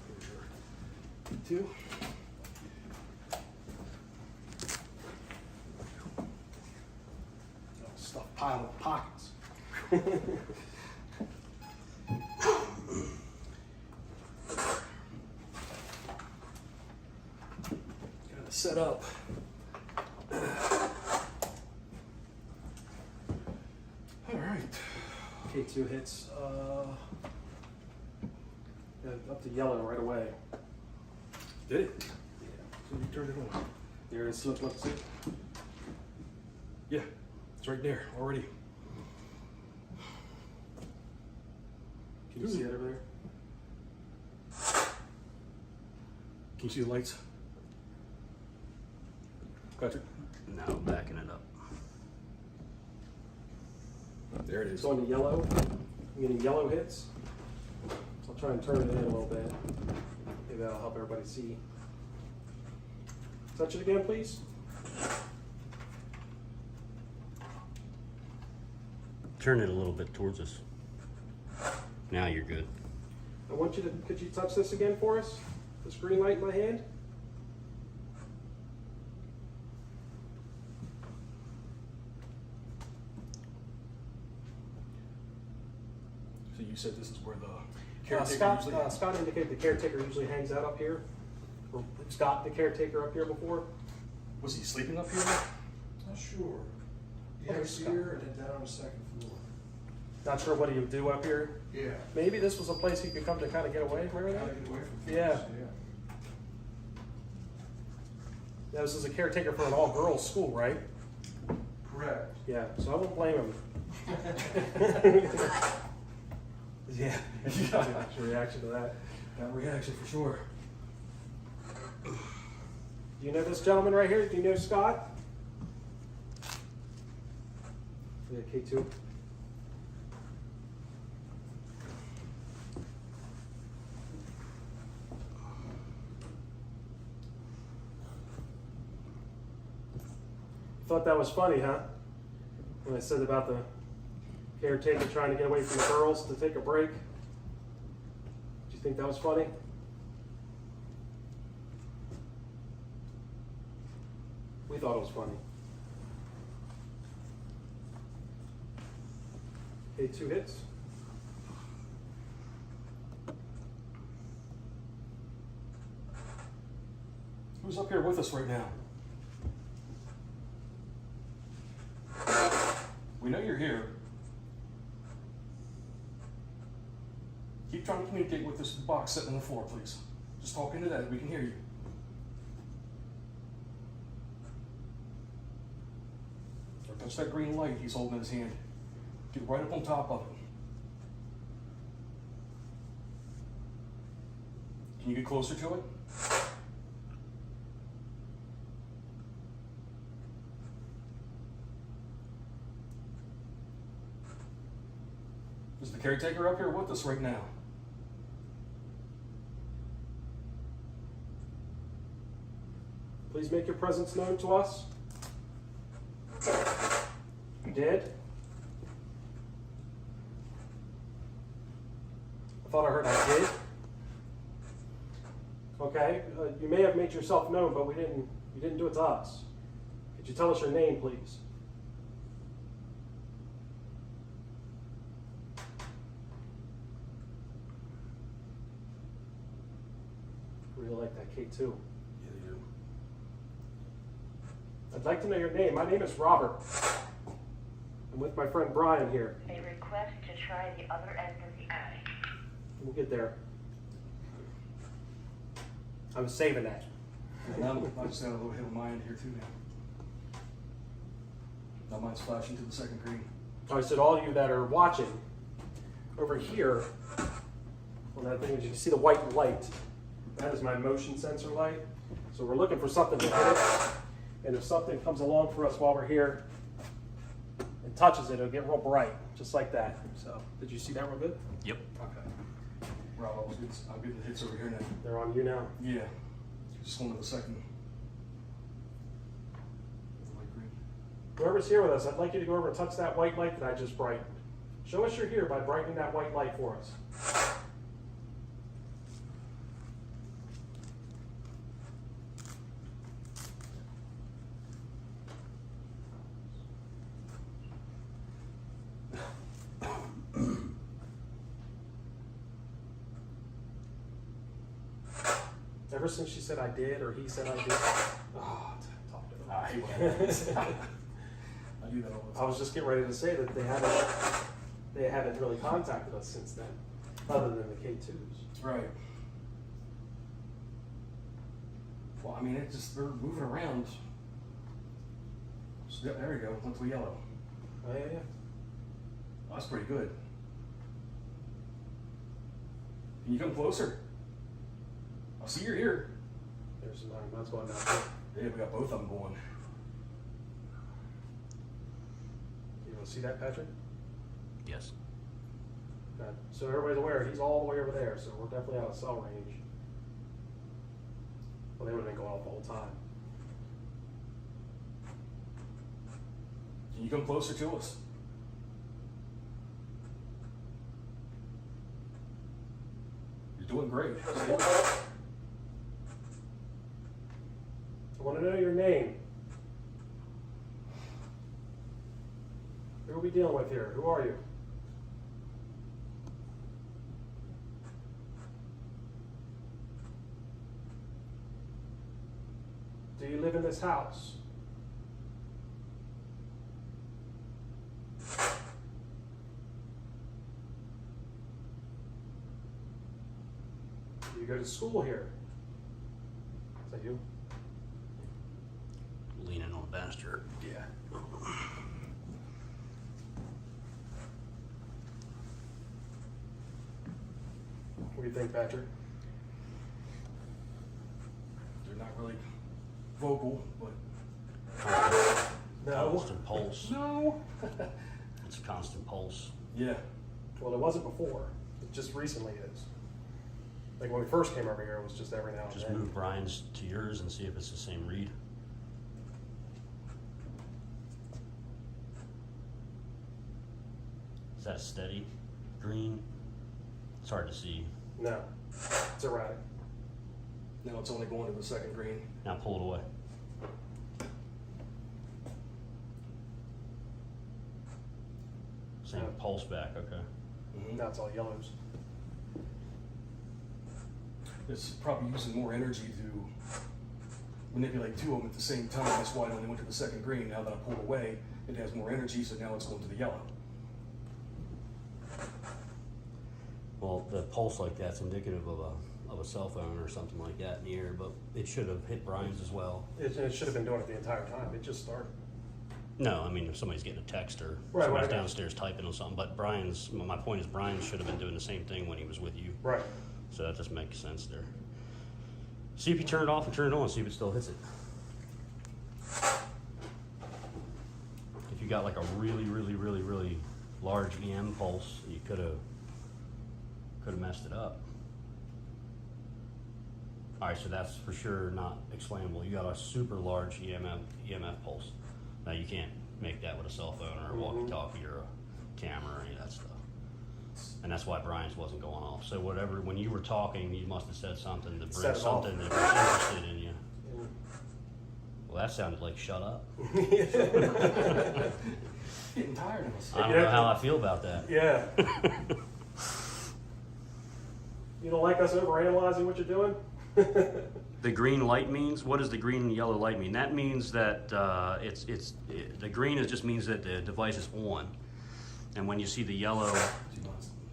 Speaker 3: Here's your two.
Speaker 1: Stuff piled in pockets.
Speaker 3: Got it set up. All right.
Speaker 1: K2 hits up to yellow right away.
Speaker 3: Did it? Yeah. So you turned it on.
Speaker 1: There it is. Look, see?
Speaker 3: Yeah, it's right there already.
Speaker 1: Can you see it over there?
Speaker 3: Can you see the lights? Patrick?
Speaker 4: No, backing it up.
Speaker 3: There it
Speaker 1: It's
Speaker 3: is.
Speaker 1: on the yellow. I'm getting yellow hits. So I'll try and turn it in a little bit. Maybe that'll help everybody see. Touch it again, please.
Speaker 4: Turn it a little bit towards us. Now you're good.
Speaker 1: I want you to, could you touch this again for us? This green light in my hand?
Speaker 3: So you said this is where the caretaker
Speaker 1: Scott,
Speaker 3: usually...
Speaker 1: Scott indicated the caretaker usually hangs out up here. Or Scott, the caretaker, up here before.
Speaker 3: Was he sleeping up here?
Speaker 2: Not sure. Yeah,
Speaker 1: Okay,
Speaker 2: it's here and then down on the second floor.
Speaker 1: Not sure what he would do up here.
Speaker 2: Yeah.
Speaker 1: Maybe this was a place he could come to kind of get away from everything.
Speaker 2: Gotta get away from
Speaker 1: Yeah.
Speaker 2: things,
Speaker 1: Now, this is a caretaker for an all-girls school, right?
Speaker 2: Correct.
Speaker 1: Yeah, so I won't blame him. Yeah. That's your reaction to that.
Speaker 3: That reaction for sure.
Speaker 1: Do you know this gentleman right here? Do you know Scott? Yeah, K2. Thought that was funny, huh? When I said about the caretaker trying to get away from the girls to take a break. Did you think that was funny? We thought it was funny. Okay, 2 hits.
Speaker 3: Who's up here with us right now? We know you're here. Keep trying to communicate with this box sitting on the floor, please. Just talk into that, we can hear you. Don't touch that green light he's holding in his hand. Get right up on top of it. Can you get closer to it? Is the caretaker up here with us right now?
Speaker 1: Please make your presence known to us. You did? I thought I heard I did. Okay, you may have made yourself known, but you didn't do it to us. Could you tell us your name, please? Really like that K2.
Speaker 3: Yeah, they do.
Speaker 1: I'd like to know your name. My name is Robert. I'm with my friend Brian here.
Speaker 6: A request to try the other end of the attic.
Speaker 1: We'll get there. I was saving that.
Speaker 3: And I just got a little hit of mine here too now. Now mine's flashing to the second green.
Speaker 1: I said, all you that are watching, over here, on that thing, you can see the white light. That is my motion sensor light. So we're looking for something to hit it. And if something comes along for us while we're here and touches it, it'll get real bright, just like that. So, did you see that real good?
Speaker 4: Yep.
Speaker 1: Okay.
Speaker 3: Rob, I'll get the hits over here now.
Speaker 1: They're on you now.
Speaker 3: Yeah. Just one to the second. Light green.
Speaker 1: Whoever's here with us, I'd like you to go over and touch that white light that I just brightened. Show us you're here by brightening that white light for us. Ever since she said I did, or he said I did, oh, talk to them.
Speaker 3: I hate when that happens. I do that all the
Speaker 1: I
Speaker 3: time.
Speaker 1: was just getting ready to say that they haven't really contacted us since then, other than the K2s.
Speaker 3: Right. Well, I mean, it just, they're moving around. So, there we go, went to yellow.
Speaker 1: Oh, yeah, yeah.
Speaker 3: That's pretty good. Can you come closer? I see you're here.
Speaker 1: There's some that's going down there.
Speaker 3: Yeah, we got both of them going.
Speaker 1: You want to see that, Patrick?
Speaker 4: Yes.
Speaker 1: Okay. So everybody's aware, he's all the way over there, so we're definitely out of cell range. Well, they would have been going off the whole time.
Speaker 3: Can you come closer to us? You're doing great.
Speaker 1: I want to know your name. Who are we dealing with here? Who are you? Do you live in this house? Do you go to school here? Is that you?
Speaker 4: Leaning on the banister.
Speaker 3: Yeah.
Speaker 1: What do you think, Patrick?
Speaker 3: They're not really vocal, but
Speaker 1: No.
Speaker 4: Constant pulse.
Speaker 3: no.
Speaker 4: It's a constant pulse.
Speaker 3: Yeah.
Speaker 1: Well, it wasn't before. It just recently is. Like when we first came over here, it was just every now and
Speaker 4: Just
Speaker 1: then.
Speaker 4: move Brian's to yours and see if it's the same read. Is that steady? Green? It's hard to see.
Speaker 1: No, it's erratic.
Speaker 3: Now it's only going to the second green.
Speaker 4: Now pull it away. Same pulse back, okay.
Speaker 1: Now it's all yellows.
Speaker 3: It's probably using more energy to manipulate two of them at the same time. That's why it only went to the second green. Now that I pulled away, it has more energy, so now it's going to the yellow.
Speaker 4: Well, the pulse like that's indicative of a cell phone or something like that in the air, but it should have hit Brian's as well.
Speaker 1: It should have been doing it the entire time. It just started.
Speaker 4: No, I mean if somebody's getting a text or
Speaker 1: Right,
Speaker 4: somebody's
Speaker 1: right.
Speaker 4: downstairs typing on something, but Brian's, my point is Brian should have been doing the same thing when he was with you.
Speaker 1: Right.
Speaker 4: So that just makes sense there. See if you turn it off and turn it on, see if it still hits it. If you got like a really large EM pulse, you could have messed it up. All right, so that's for sure not explainable. You got a super large EMF pulse. Now you can't make that with a cell phone or a walkie-talkie or a camera or any of that stuff. And that's why Brian's wasn't going off. So whatever, when you were talking, you must have said something to
Speaker 1: Set
Speaker 4: bring
Speaker 1: it
Speaker 4: something
Speaker 1: off.
Speaker 4: that was interested in you. Well, that sounded like shut up.
Speaker 3: Getting tired of us.
Speaker 4: I don't know how I feel about that.
Speaker 1: Yeah. You don't like us overanalyzing what you're doing?
Speaker 4: The green light means, what does the green and yellow light mean? That means that the green just means that the device is on. And when you see the yellow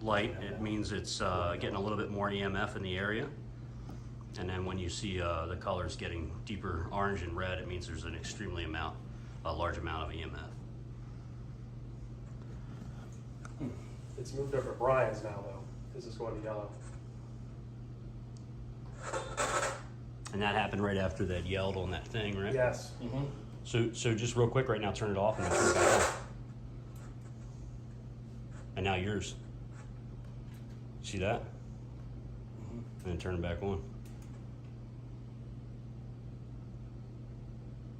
Speaker 4: light, it means it's getting a little bit more EMF in the area. And then when you see the colors getting deeper orange and red, it means there's a large amount of EMF.
Speaker 1: It's moved over to Brian's now, though. This is going to yellow.
Speaker 4: And that happened right after that yelled on that thing, right?
Speaker 1: Yes.
Speaker 3: Mm-hmm.
Speaker 4: So just real quick right now, turn it off and then turn it back on. And now yours. See that? And then turn it back on.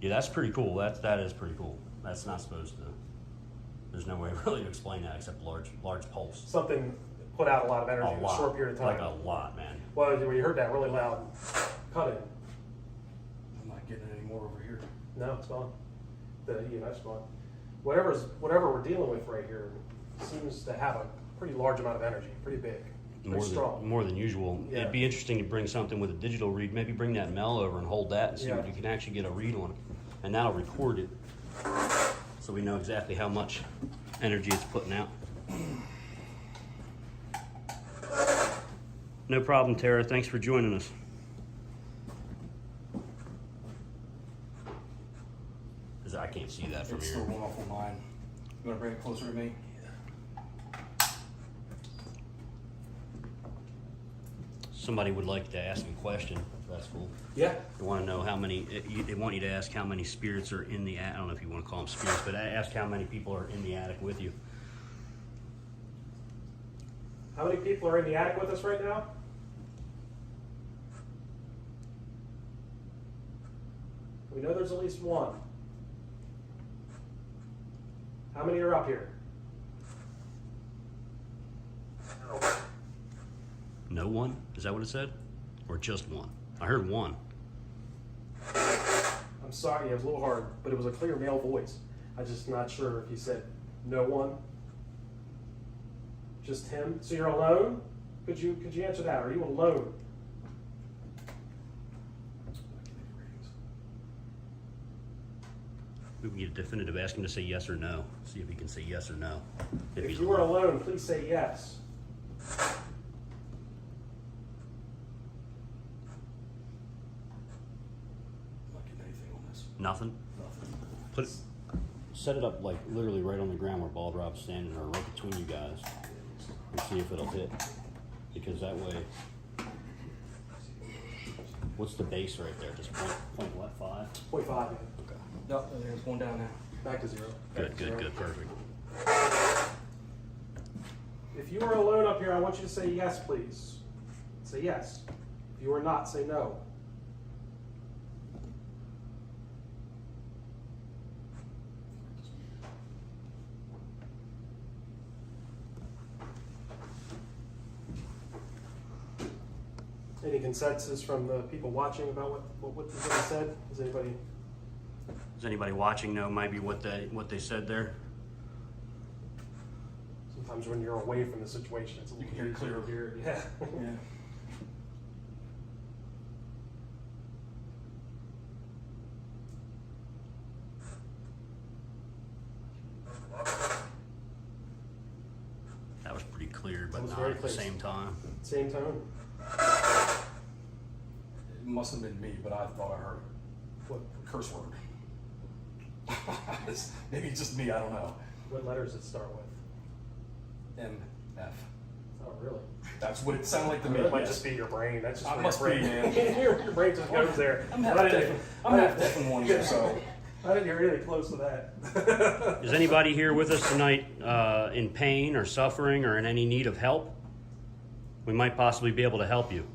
Speaker 4: Yeah, that's pretty cool. That is pretty cool. That's not supposed to. There's no way really to explain that except large pulse.
Speaker 1: Something put out a lot of energy
Speaker 4: A
Speaker 1: in
Speaker 4: lot,
Speaker 1: a short period of time.
Speaker 4: like a lot, man.
Speaker 1: Well, when you heard that really loud cutting,
Speaker 3: I'm not getting any more over here.
Speaker 1: no, it's gone. The EMF's gone. Whatever we're dealing with right here seems to have a pretty large amount of energy, pretty big, pretty strong.
Speaker 4: More than usual.
Speaker 1: Yeah.
Speaker 4: It'd be interesting to bring something with a digital read. Maybe bring that Mel over and hold that and see
Speaker 1: Yeah.
Speaker 4: what you can actually get a read on it. And that'll record it, so we know exactly how much energy it's putting out. No problem, Tara. Thanks for joining us. I can't see that from
Speaker 3: It's
Speaker 4: here.
Speaker 3: still going off on mine. You want to bring it closer to me?
Speaker 4: Somebody would like to ask a question. That's cool.
Speaker 3: Yeah.
Speaker 4: They want to know how many. They want you to ask how many spirits are in the. I don't know if you want to call them spirits, but ask how many people are in the attic with you.
Speaker 1: How many people are in the attic with us right now? We know there's at least one. How many are up here?
Speaker 4: No one? Is that what it said? Or just one? I heard one.
Speaker 1: I'm sorry, it was a little hard, but it was a clear male voice. I'm just not sure if he said no one. Just him? So you're alone? Could you answer that? Are you alone?
Speaker 4: We can get a definitive. Ask him to say yes or no. See if he can say yes or no.
Speaker 1: If
Speaker 4: he's
Speaker 1: you were alone, please say yes.
Speaker 3: I'm not getting anything on this.
Speaker 4: Nothing.
Speaker 3: Nothing.
Speaker 4: Put it, set it up like literally right on the ground where Bald Rob's standing, or right between you guys, and see if it'll hit. Because that way, what's the base right there? Just point what, 5?
Speaker 1: 0.5.
Speaker 4: Okay.
Speaker 3: No, there's one down there.
Speaker 1: Back to 0.
Speaker 4: Good, good, good, perfect.
Speaker 1: If you are alone up here, I want you to say yes, please. Say yes. If you are not, say no. Any consensus from the people watching about what he said?
Speaker 4: Does anybody watching know maybe what they said there?
Speaker 1: Sometimes when you're away from the situation, it's a little
Speaker 3: You can hear it
Speaker 1: easier to hear. Yeah.
Speaker 3: Yeah.
Speaker 4: That was pretty clear, but
Speaker 1: That was
Speaker 4: not
Speaker 1: very
Speaker 4: at the
Speaker 1: clear.
Speaker 4: same time.
Speaker 1: Same tone.
Speaker 3: It must have been me, but I thought I heard
Speaker 1: What
Speaker 3: a curse word. Maybe it's just me, I don't know.
Speaker 1: what letters does it start with?
Speaker 3: MF.
Speaker 1: Oh, really?
Speaker 3: That's what it sounded like to me.
Speaker 1: That might
Speaker 3: yes.
Speaker 1: just be your brain. That's just
Speaker 3: It
Speaker 1: where
Speaker 3: must
Speaker 1: your
Speaker 3: be,
Speaker 1: brain,
Speaker 3: man.
Speaker 1: your brain just goes there.
Speaker 3: I'm half deaf in one ear, so.
Speaker 1: I didn't hear anything close to that.
Speaker 4: Is anybody here with us tonight in pain or suffering or in any need of help? We might possibly be able to help you.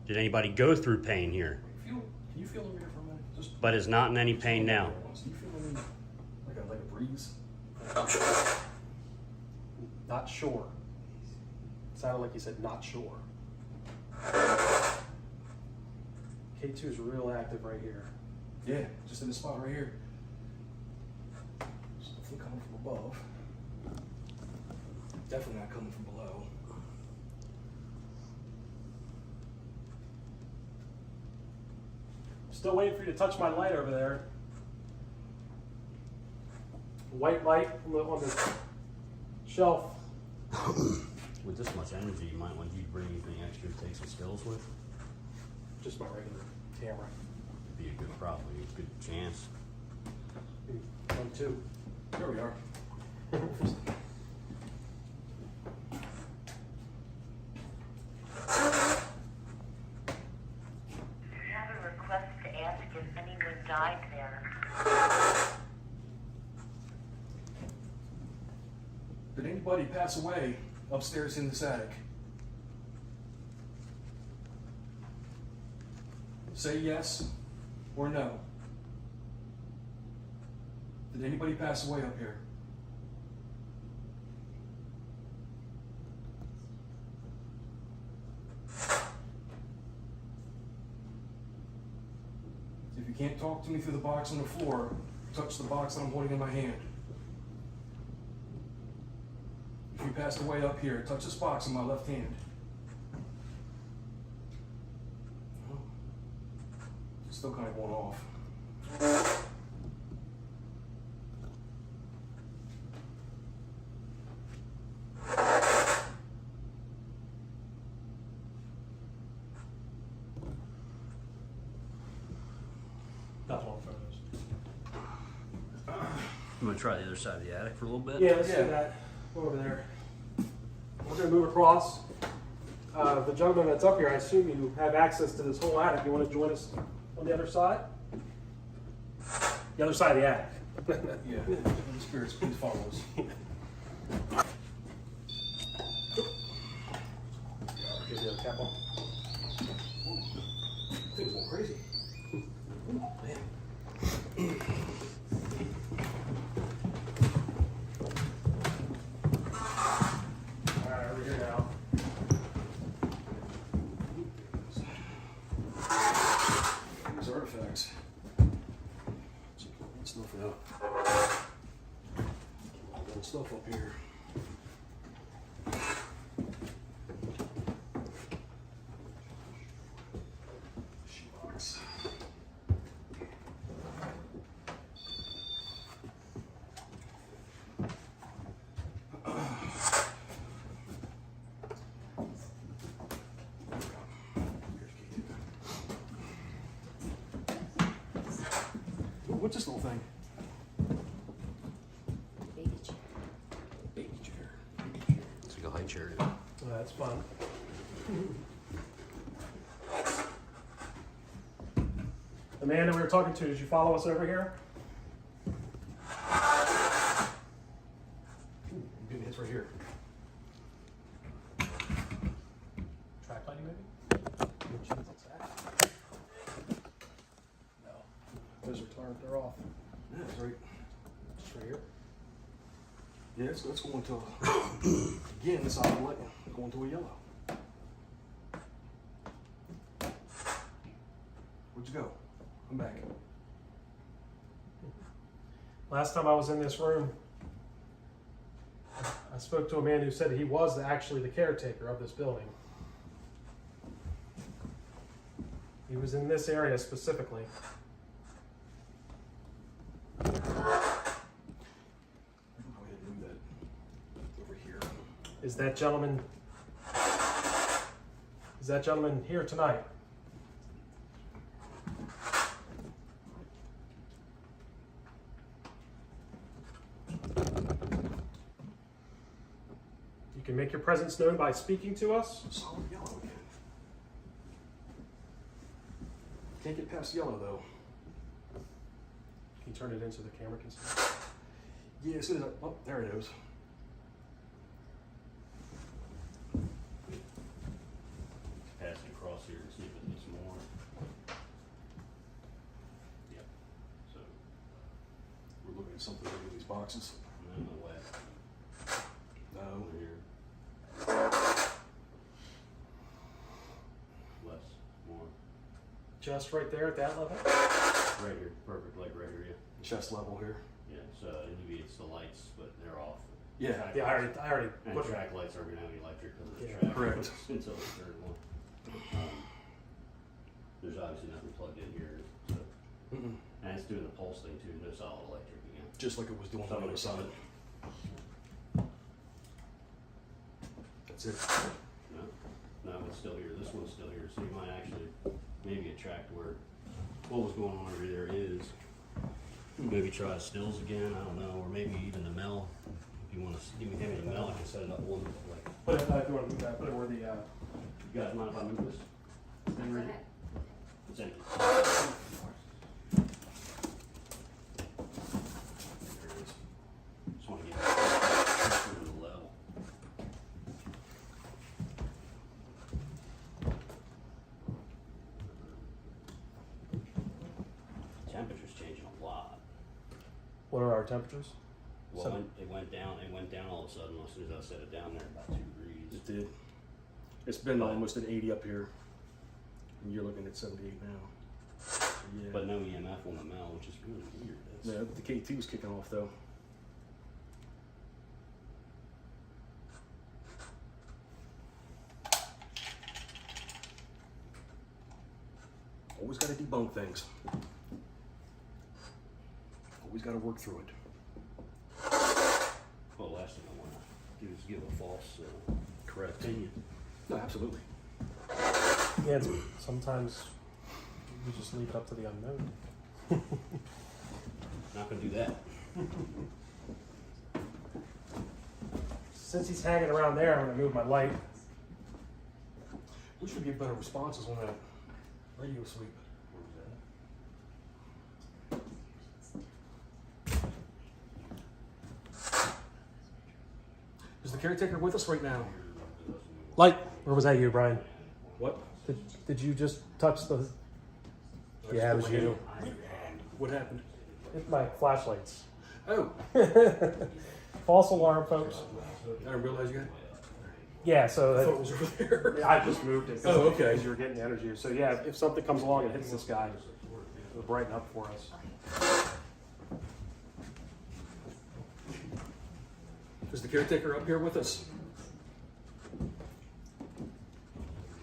Speaker 4: Did anybody go through pain here,
Speaker 3: Can you feel over here for a minute? Just
Speaker 4: but is not in any pain now?
Speaker 3: Do you feel any, like a breeze?
Speaker 1: Not sure. Sounded like you said not sure. K2 is real active right here.
Speaker 3: Yeah, just in this spot right here. It's definitely coming from above. Definitely not coming from below.
Speaker 1: Still waiting for you to touch my light over there. White light on the shelf.
Speaker 4: With this much energy, you might want you to bring anything extra to take some stills with.
Speaker 1: Just my regular camera.
Speaker 4: It'd be a good, probably a good chance.
Speaker 1: 1, 2.
Speaker 3: Here we are.
Speaker 6: We have a request to ask if anyone died there.
Speaker 3: Did anybody pass away upstairs in this attic? Say yes or no. Did anybody pass away up here? If you can't talk to me through the box on the floor, touch the box that I'm holding in my hand. If you passed away up here, touch this box in my left hand. Oh, it's still kind of going off.
Speaker 1: Nothing on photos.
Speaker 4: I'm gonna try the other side of the attic for a little bit.
Speaker 1: Yeah, let's
Speaker 3: Yeah.
Speaker 1: do that. Go over there. We're gonna move across. The gentleman that's up here, I assume you have access to this whole attic. You want to join us on the other side? The other side of the attic.
Speaker 3: Yeah, the spirits, please follow us.
Speaker 1: Get the other cap on.
Speaker 3: Things going crazy.
Speaker 1: All right, over here now.
Speaker 3: These artifacts. Stuff out. Good stuff up here. Shoebox. What's this little thing?
Speaker 5: Baby chair.
Speaker 3: Baby chair.
Speaker 4: It's like a high chair.
Speaker 1: Well, that's fun. The man that we were talking to, did you follow us over here?
Speaker 3: Maybe it's right here.
Speaker 1: Track lighting maybe? No. Those are turned, they're off.
Speaker 3: Yeah, it's right.
Speaker 1: Just right here.
Speaker 3: Yeah, let's go into again this auto light going to a yellow. Where'd you go? I'm back.
Speaker 1: Last time I was in this room, I spoke to a man who said he was actually the caretaker of this building. He was in this area specifically.
Speaker 3: I don't know how I knew that over here.
Speaker 1: Is that gentleman here tonight? You can make your presence known by speaking to us.
Speaker 3: Solid yellow again. Can't get past yellow though.
Speaker 1: Can you turn it in so the camera can see?
Speaker 3: Yeah, as soon as I, oh, there it is.
Speaker 4: Pass it across here and see if it needs more. Yep. So,
Speaker 3: We're looking at something in these boxes.
Speaker 4: no, no way.
Speaker 3: No.
Speaker 4: Over here. Less, more.
Speaker 1: Just right there at that level?
Speaker 4: Right here, perfect, like right here,
Speaker 3: Chest level here.
Speaker 4: yeah. So maybe it's the lights, but they're off.
Speaker 3: Yeah.
Speaker 4: Track
Speaker 1: Yeah, I
Speaker 4: lights-
Speaker 1: already
Speaker 4: And
Speaker 1: put it.
Speaker 4: track lights aren't gonna have any electric because of the
Speaker 1: Yeah,
Speaker 4: track.
Speaker 3: correct.
Speaker 4: Until the third one. There's obviously nothing plugged in here, so,
Speaker 3: Mm-mm.
Speaker 4: and it's doing the pulse thing too, no solid electric again.
Speaker 3: Just like it was doing on the other side. That's it.
Speaker 4: No, it's still here, this one's still here, so you might actually maybe attract where, what was going on over there is, maybe try stills again, I don't know, or maybe even the Mel, if you wanna, give me the Mel, I can set it up one, like,
Speaker 1: Put it, if you want to move that, put it where the,
Speaker 4: you guys mind if I move this? Thing right here? It's empty. There it is. Just wanna get it to the level. temperature's changing a lot.
Speaker 1: What are our temperatures?
Speaker 4: Well, it went down all of a sudden as soon as I set it down there, about 2 degrees.
Speaker 3: It did. It's been almost at 80 up here. And you're looking at 78 now. So, yeah.
Speaker 4: But no EMF on the Mel, which is really weird.
Speaker 3: No, the K2's kicking off though. Always got to debunk things. Always got to work through it.
Speaker 4: Well, last thing I want to do is give a false
Speaker 3: Correct.
Speaker 4: opinion.
Speaker 3: No, absolutely.
Speaker 1: Yeah, sometimes you just leave it up to the unknown.
Speaker 4: Not gonna do that.
Speaker 1: Since he's hanging around there, I'm gonna move my light.
Speaker 3: We should get better responses on that radio sweep. Is the caretaker with us right now?
Speaker 1: Light, or was that you, Brian?
Speaker 3: What?
Speaker 1: Did you just touch the? Yeah, it was you.
Speaker 3: What happened?
Speaker 1: Hit my flashlights.
Speaker 3: Oh,
Speaker 1: False alarm, folks.
Speaker 3: I didn't realize you had.
Speaker 1: Yeah,
Speaker 3: I thought it
Speaker 1: so
Speaker 3: was over there.
Speaker 1: I just moved it.
Speaker 3: Oh, okay.
Speaker 1: Because you were getting energy. So yeah, if something comes along and hits this guy, it'll brighten up for us.
Speaker 3: Is the caretaker up here with us?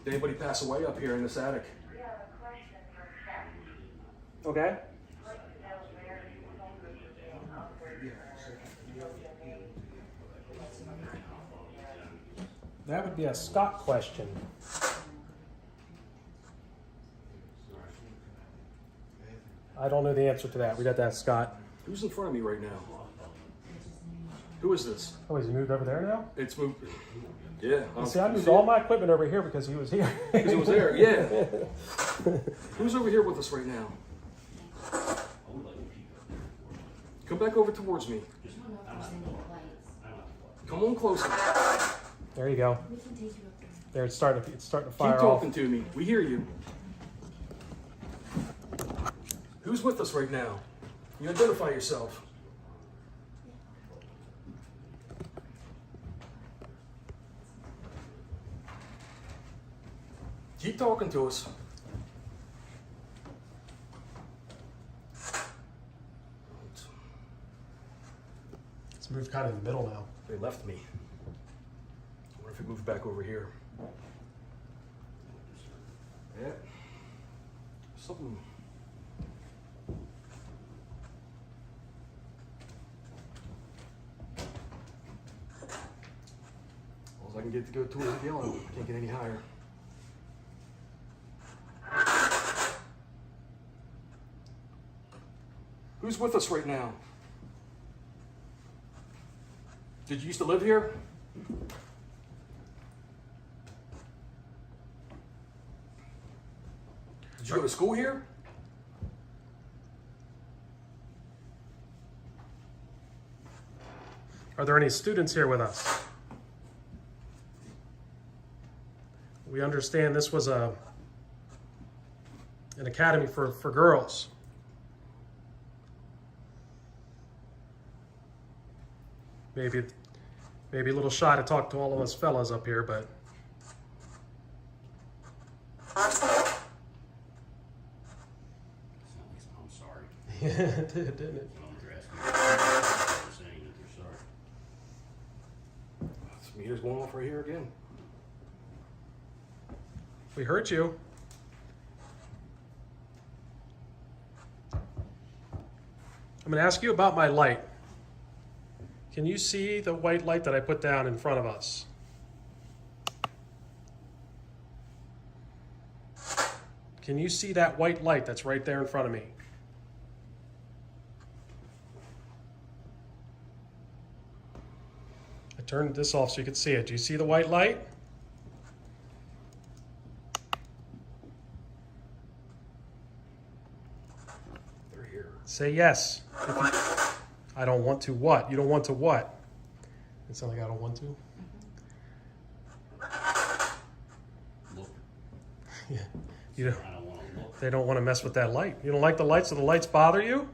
Speaker 3: Did anybody pass away up here in this attic?
Speaker 6: We have a question for Seth.
Speaker 1: Okay.
Speaker 6: What is that where you can upward
Speaker 1: That would be a Scott question. I don't know the answer to that. We'd have to ask Scott.
Speaker 3: Who's in front of me right now? Who is this?
Speaker 1: Oh, he's moved over there now?
Speaker 3: It's moved. Yeah.
Speaker 1: See, I moved all my equipment over here because he was here.
Speaker 3: Because it was there, yeah. Who's over here with us right now? Come back over towards me. Come on closer.
Speaker 1: There you go. There, it's starting to fire
Speaker 3: Keep
Speaker 1: off.
Speaker 3: talking to me. We hear you. Who's with us right now? You identify yourself. Keep talking to us.
Speaker 1: It's moved kind of in the middle now.
Speaker 3: They left me. I wonder if it moved back over here. Yeah. Something. All I can get to go towards the yellow. Can't get any higher. Who's with us right now? Did you used to live here? Did you go to school here?
Speaker 1: Are there any students here with us? We understand this was an academy for girls. Maybe a little shy to talk to all of us fellas up here, but
Speaker 4: I'm sorry.
Speaker 1: yeah, it did, didn't it?
Speaker 4: You're saying that they're sorry.
Speaker 3: This meter's going off right here again.
Speaker 1: We heard you. I'm going to ask you about my light. Can you see the white light that I put down in front of us? Can you see that white light that's right there in front of me? I turned this off so you could see it. Do you see the white light?
Speaker 3: They're here.
Speaker 1: Say yes. I don't want to what? You don't want to what? It sounds like I don't want to.
Speaker 4: Look.
Speaker 1: Yeah. You don't.
Speaker 4: I don't want to look.
Speaker 1: They don't want to mess with that light. You don't like the lights, so the lights bother you?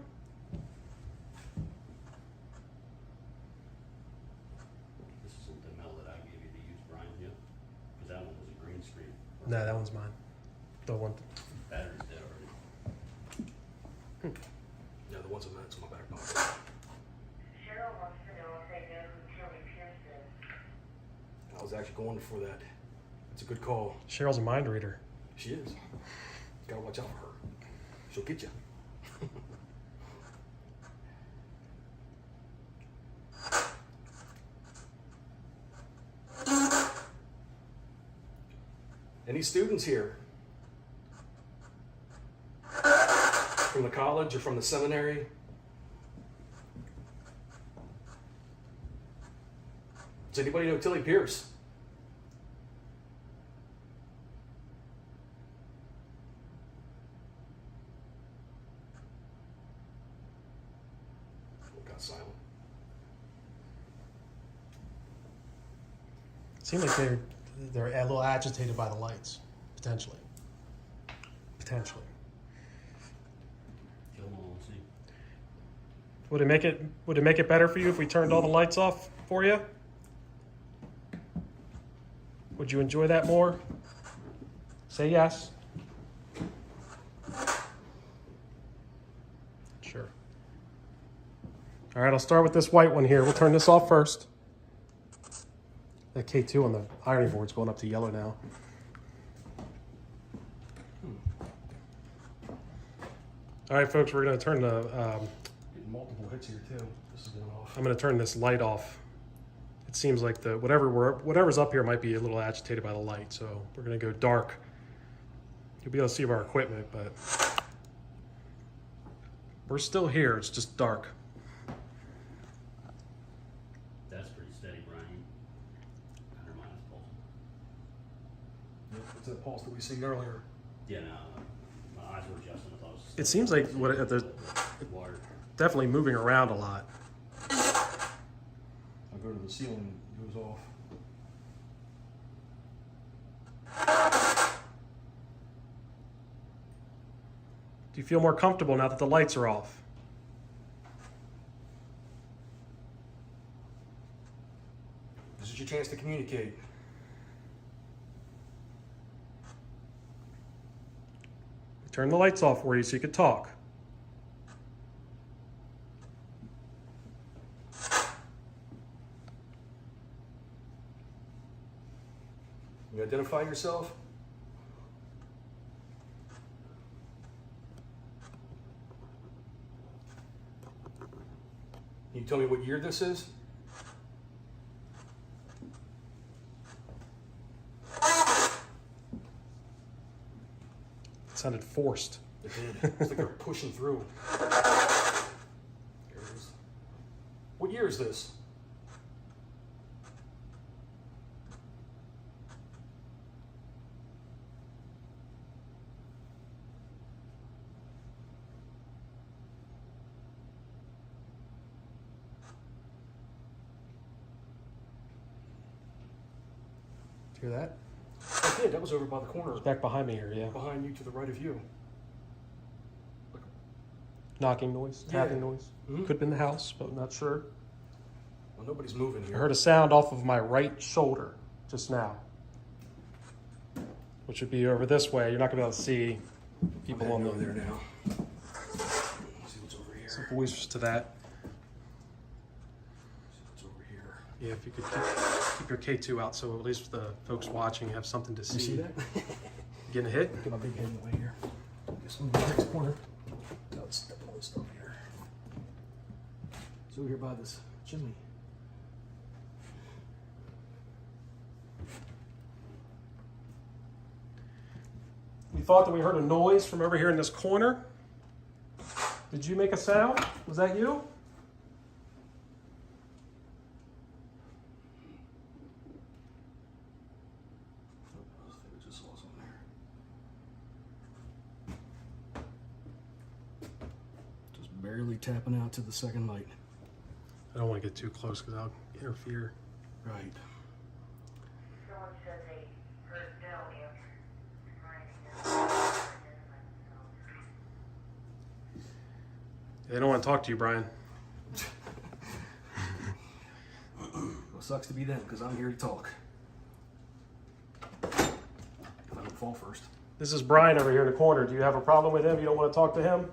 Speaker 4: This isn't the Mel that I gave you to use, Brian, yeah? Because that one was a green screen.
Speaker 1: No, that one's mine. The one.
Speaker 4: Battery's dead already.
Speaker 3: Yeah, the ones in that's in my back pocket.
Speaker 6: Cheryl wants to know if they know who Tilly Pierce is.
Speaker 3: I was actually going for that. It's a good call.
Speaker 1: Cheryl's a mind reader.
Speaker 3: She is. Gotta watch out for her. She'll get you. Any students here? From the college or from the seminary? Does anybody know Tilly Pierce? Got silent.
Speaker 1: Seems like they're a little agitated by the lights, potentially. Potentially.
Speaker 4: Kill them all and see.
Speaker 1: Would it make it better for you if we turned all the lights off for you? Would you enjoy that more? Say yes. Sure. All right, I'll start with this white one here. We'll turn this off first. That K2 on the ironing board's going up to yellow now. All right, folks, we're going to turn the...
Speaker 3: Getting multiple hits here too. This is going off.
Speaker 1: I'm going to turn this light off. It seems like whatever's up here might be a little agitated by the light, so we're going to go dark. You'll be able to see our equipment, but we're still here. It's just dark.
Speaker 4: That's pretty steady, Brian. 100 minus pulse.
Speaker 3: Yep, it's that pulse that we seen earlier.
Speaker 4: Yeah, no, my eyes were adjusting. I thought it was
Speaker 1: It seems like they're
Speaker 4: water.
Speaker 1: definitely moving around a lot.
Speaker 3: I go to the ceiling, it goes off.
Speaker 1: Do you feel more comfortable now that the lights are off?
Speaker 3: This is your chance to communicate.
Speaker 1: Turn the lights off for you so you can talk.
Speaker 3: You identify yourself? Can you tell me what year this is?
Speaker 1: It sounded forced.
Speaker 3: It did. It's like they're pushing through. There it is. What year is this?
Speaker 1: Hear that?
Speaker 3: I did. That was over by the corner.
Speaker 1: It's back behind me here, yeah.
Speaker 3: Behind you to the right of you.
Speaker 1: Knocking noise, tapping
Speaker 3: Yeah.
Speaker 1: noise.
Speaker 3: Mhm.
Speaker 1: Could have been the house, but not sure.
Speaker 3: Well, nobody's moving
Speaker 1: I
Speaker 3: here.
Speaker 1: heard a sound off of my right shoulder just now, which would be over this way. You're not going to be able to see people
Speaker 3: I'm
Speaker 1: on
Speaker 3: heading over
Speaker 1: the
Speaker 3: there now. Let's see what's over here.
Speaker 1: some voices to that.
Speaker 3: See what's over here.
Speaker 1: Yeah, if you could keep your K2 out so at least the folks watching have something to see.
Speaker 3: You see that?
Speaker 1: Getting a hit?
Speaker 3: Get my big head in the way here. Just move to the next corner. Let's step all this stuff here. It's over here by this chimney.
Speaker 1: We thought that we heard a noise from over here in this corner. Did you make a sound? Was that you?
Speaker 3: I think I just saw something there. Just barely tapping out to the second light.
Speaker 1: I don't want to get too close because I'll interfere.
Speaker 3: Right.
Speaker 6: Someone said they heard no answer. Trying to identify themselves.
Speaker 1: They don't want to talk to you, Brian.
Speaker 3: Well, sucks to be them, because I'm here to talk. If I don't fall first.
Speaker 1: This is Brian over here in the corner. Do you have a problem with him? You don't want to talk to him?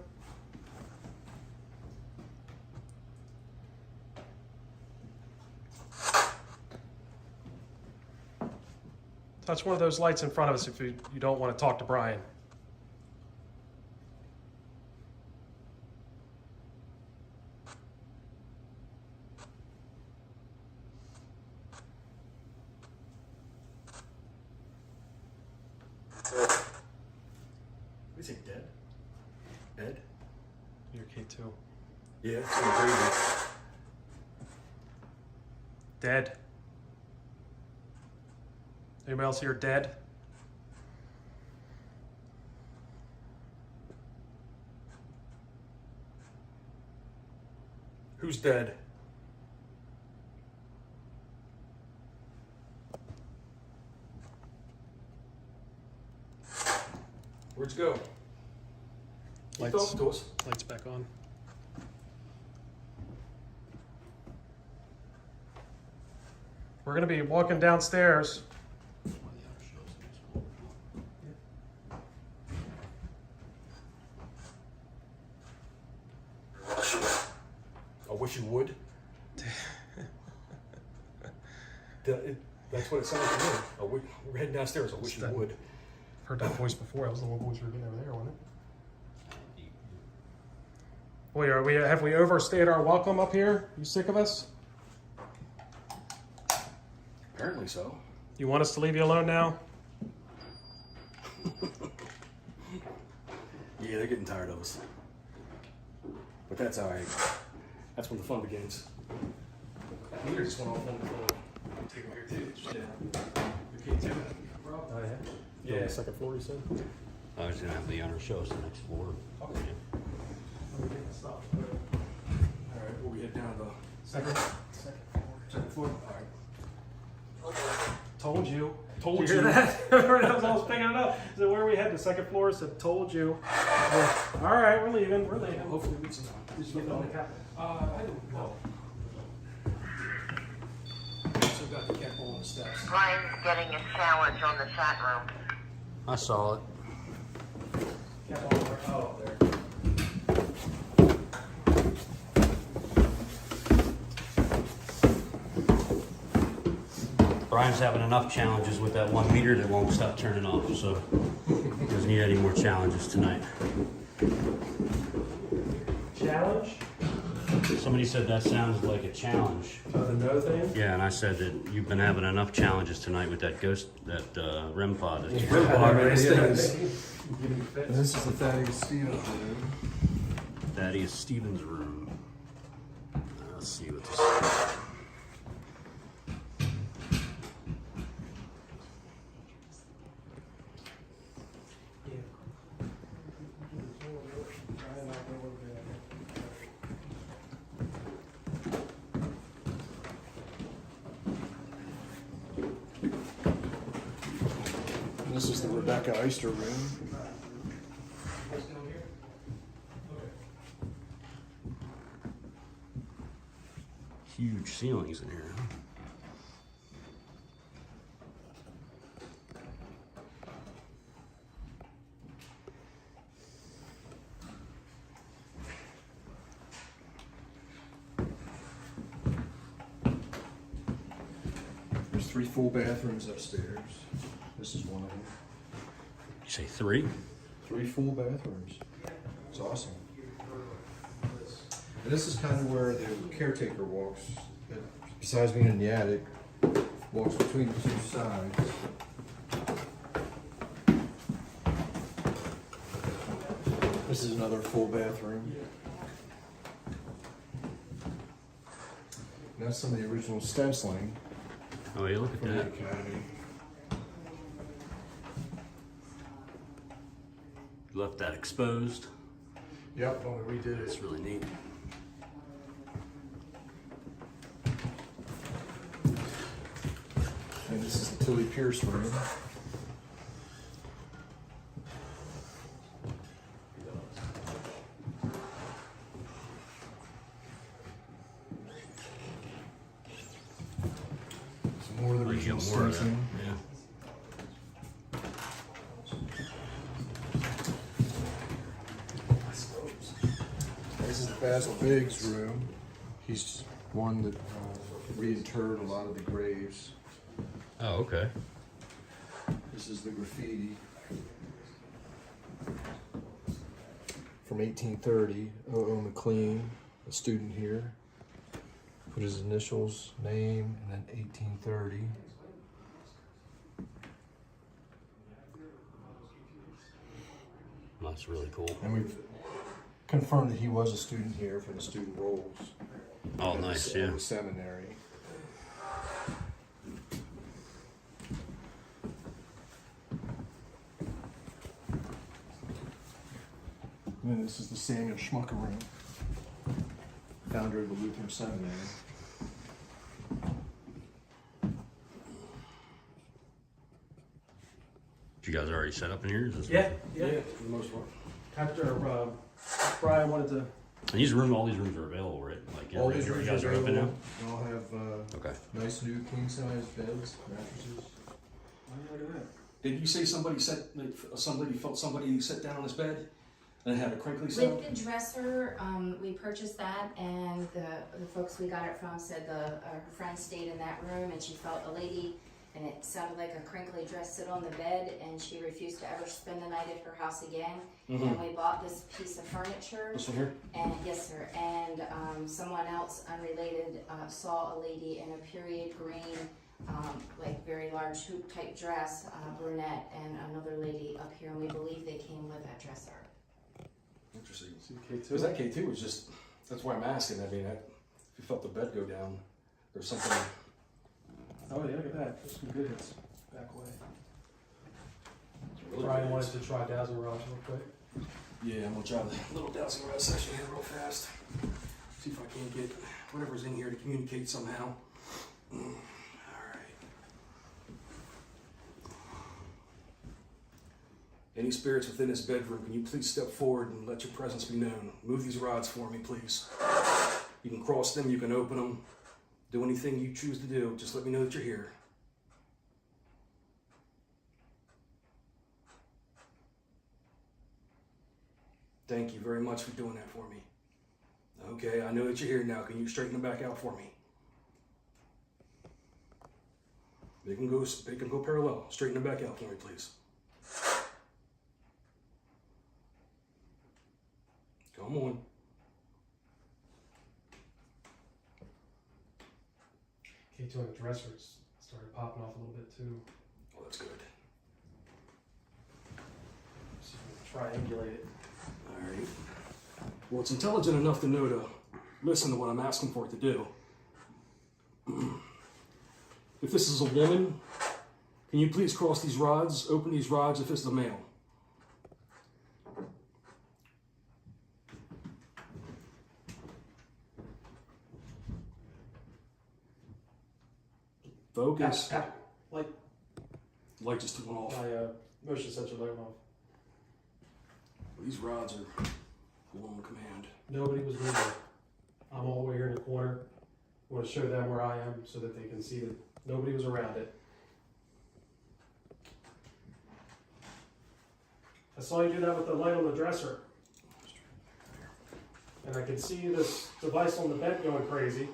Speaker 1: Touch one of those lights in front of us if you don't want to talk to Brian.
Speaker 3: Is he dead? Ed?
Speaker 1: Your kid too.
Speaker 3: Yeah, it's crazy.
Speaker 1: Dead. Anybody else here dead?
Speaker 3: Who's dead? Where'd you go? You
Speaker 1: Lights.
Speaker 3: talking to us?
Speaker 1: Lights back on. We're gonna be walking downstairs.
Speaker 3: I wish you would. That's what it sounded like to me. We're heading downstairs. I wish you would.
Speaker 1: Heard that voice before. That was the one voice we were getting over there, wasn't it? Boy, have we overstayed our welcome up here? You sick of us?
Speaker 3: Apparently so.
Speaker 1: You want us to leave you alone now?
Speaker 3: Yeah, they're getting tired of us. But that's all right. That's when the fun begins. Peter just went off on the phone. Take him here too. Yeah. Your kid too.
Speaker 1: Oh, yeah.
Speaker 3: Yeah.
Speaker 1: The second floor, you said?
Speaker 4: I was gonna have Leon show us the next floor.
Speaker 3: Okay.
Speaker 1: Let me get the stuff.
Speaker 3: All right, we'll be heading down to the
Speaker 1: Second.
Speaker 3: second floor. All right.
Speaker 1: Told you.
Speaker 3: Told
Speaker 1: Did you
Speaker 3: you.
Speaker 1: hear that? That was I was picking it up. So where we head? The second floor. Said told you. All right, we're leaving. We're leaving.
Speaker 3: Hopefully we can.
Speaker 1: Did you get it on the cap?
Speaker 3: I don't know. Also got the cat on the steps.
Speaker 6: Brian's getting a challenge on the chat room.
Speaker 4: I saw it.
Speaker 1: Cap on there. Oh, there.
Speaker 4: Brian's having enough challenges with that 1 meter that won't stop turning off, so he doesn't need any more challenges tonight.
Speaker 1: Challenge?
Speaker 4: Somebody said that sounds like a challenge.
Speaker 1: The no thing?
Speaker 4: Yeah, and I said that you've been having enough challenges tonight with that ghost, that REM pod. That's
Speaker 2: This is the Thaddeus Stevens room.
Speaker 4: Thaddeus Stevens' room. Let's see what this is.
Speaker 2: This is the Rebecca Oyster room.
Speaker 4: Huge ceilings in here.
Speaker 2: There's 3 full bathrooms upstairs. This is one of them.
Speaker 4: You say 3?
Speaker 2: 3 full bathrooms. It's awesome. And this is kind of where the caretaker walks. Besides being in the attic, walks between the 2 sides. This is another full bathroom. And that's some of the original stenciling
Speaker 4: Oh, yeah, look at
Speaker 2: from the
Speaker 4: that.
Speaker 2: Academy.
Speaker 4: Left that exposed.
Speaker 2: Yep, when we redid
Speaker 4: It's
Speaker 2: it.
Speaker 4: really neat.
Speaker 2: And this is the Tilly Pierce room.
Speaker 4: get more of that. Yeah.
Speaker 2: This is Basil Biggs' room. He's one that reinterred a lot of the graves.
Speaker 4: Oh, okay.
Speaker 2: This is the graffiti from 1830. O.O. McLean, a student here, put his initials, name, and then 1830.
Speaker 4: That's really cool.
Speaker 2: And we've confirmed that he was a student here for the student rolls.
Speaker 4: Oh,
Speaker 2: at
Speaker 4: nice,
Speaker 2: the,
Speaker 4: yeah.
Speaker 2: the seminary. And then this is the Samuel Schmucker room, founder of the Lutheran Seminary.
Speaker 4: Did you guys already set up in here? Is this
Speaker 1: Yeah,
Speaker 3: for the most part.
Speaker 1: After Brian wanted to.
Speaker 4: And all these rooms are available, right? Like,
Speaker 2: All these
Speaker 4: you
Speaker 2: rooms
Speaker 4: guys
Speaker 2: are
Speaker 4: are open now?
Speaker 2: available. They all have
Speaker 4: Okay.
Speaker 2: nice new king-size beds, mattresses.
Speaker 3: Look at that. Did you say somebody felt somebody sit down on his bed and it had a crinkly sound?
Speaker 5: With the dresser, we purchased that, and the folks we got it from said her friend stayed in that room, and she felt a lady, and it sounded like a crinkly dress sit on the bed, and she refused to ever spend the night at her house again. And we bought this piece of furniture.
Speaker 3: This one here?
Speaker 5: And yes, sir. And someone else unrelated saw a lady in a period green, like very large hoop type dress, brunette, and another lady up here, and we believe they came with that dresser.
Speaker 3: Interesting. Because that K2 was just, that's why I'm asking. I mean, if you felt the bed go down, there's something.
Speaker 1: Oh yeah, look at that. There's some good hits back away.
Speaker 3: Really
Speaker 1: Brian
Speaker 3: good.
Speaker 1: wanted to try Dazzle Raj real quick.
Speaker 3: Yeah, I'm gonna try the little dowsing rod session here real fast. See if I can get whatever's in here to communicate somehow. Alright. Any spirits within this bedroom, can you please step forward and let your presence be known? Move these rods for me, please. You can cross them, you can open them. Do anything you choose to do. Just let me know that you're here. Thank you very much for doing that for me. Okay, I know that you're here now. Can you straighten them back out for me? They can go parallel. Straighten them back out for me, please. Come on.
Speaker 1: K2 on the dressers started popping off a little bit too.
Speaker 3: Oh, that's good.
Speaker 1: See if we can triangulate it.
Speaker 3: All right. Well, it's intelligent enough to know to listen to what I'm asking for it to do. If this is a woman, can you please cross these rods, open these rods if this is a male? Focus.
Speaker 1: Like
Speaker 3: Light just went off.
Speaker 1: my motion sensor light went off.
Speaker 3: These rods are full on command.
Speaker 1: Nobody was moving. I'm all the way here in the corner. I want to show them where I am so that they can see that nobody was around it. I saw you do that with the light on the dresser. And I can see this device on the bed going crazy.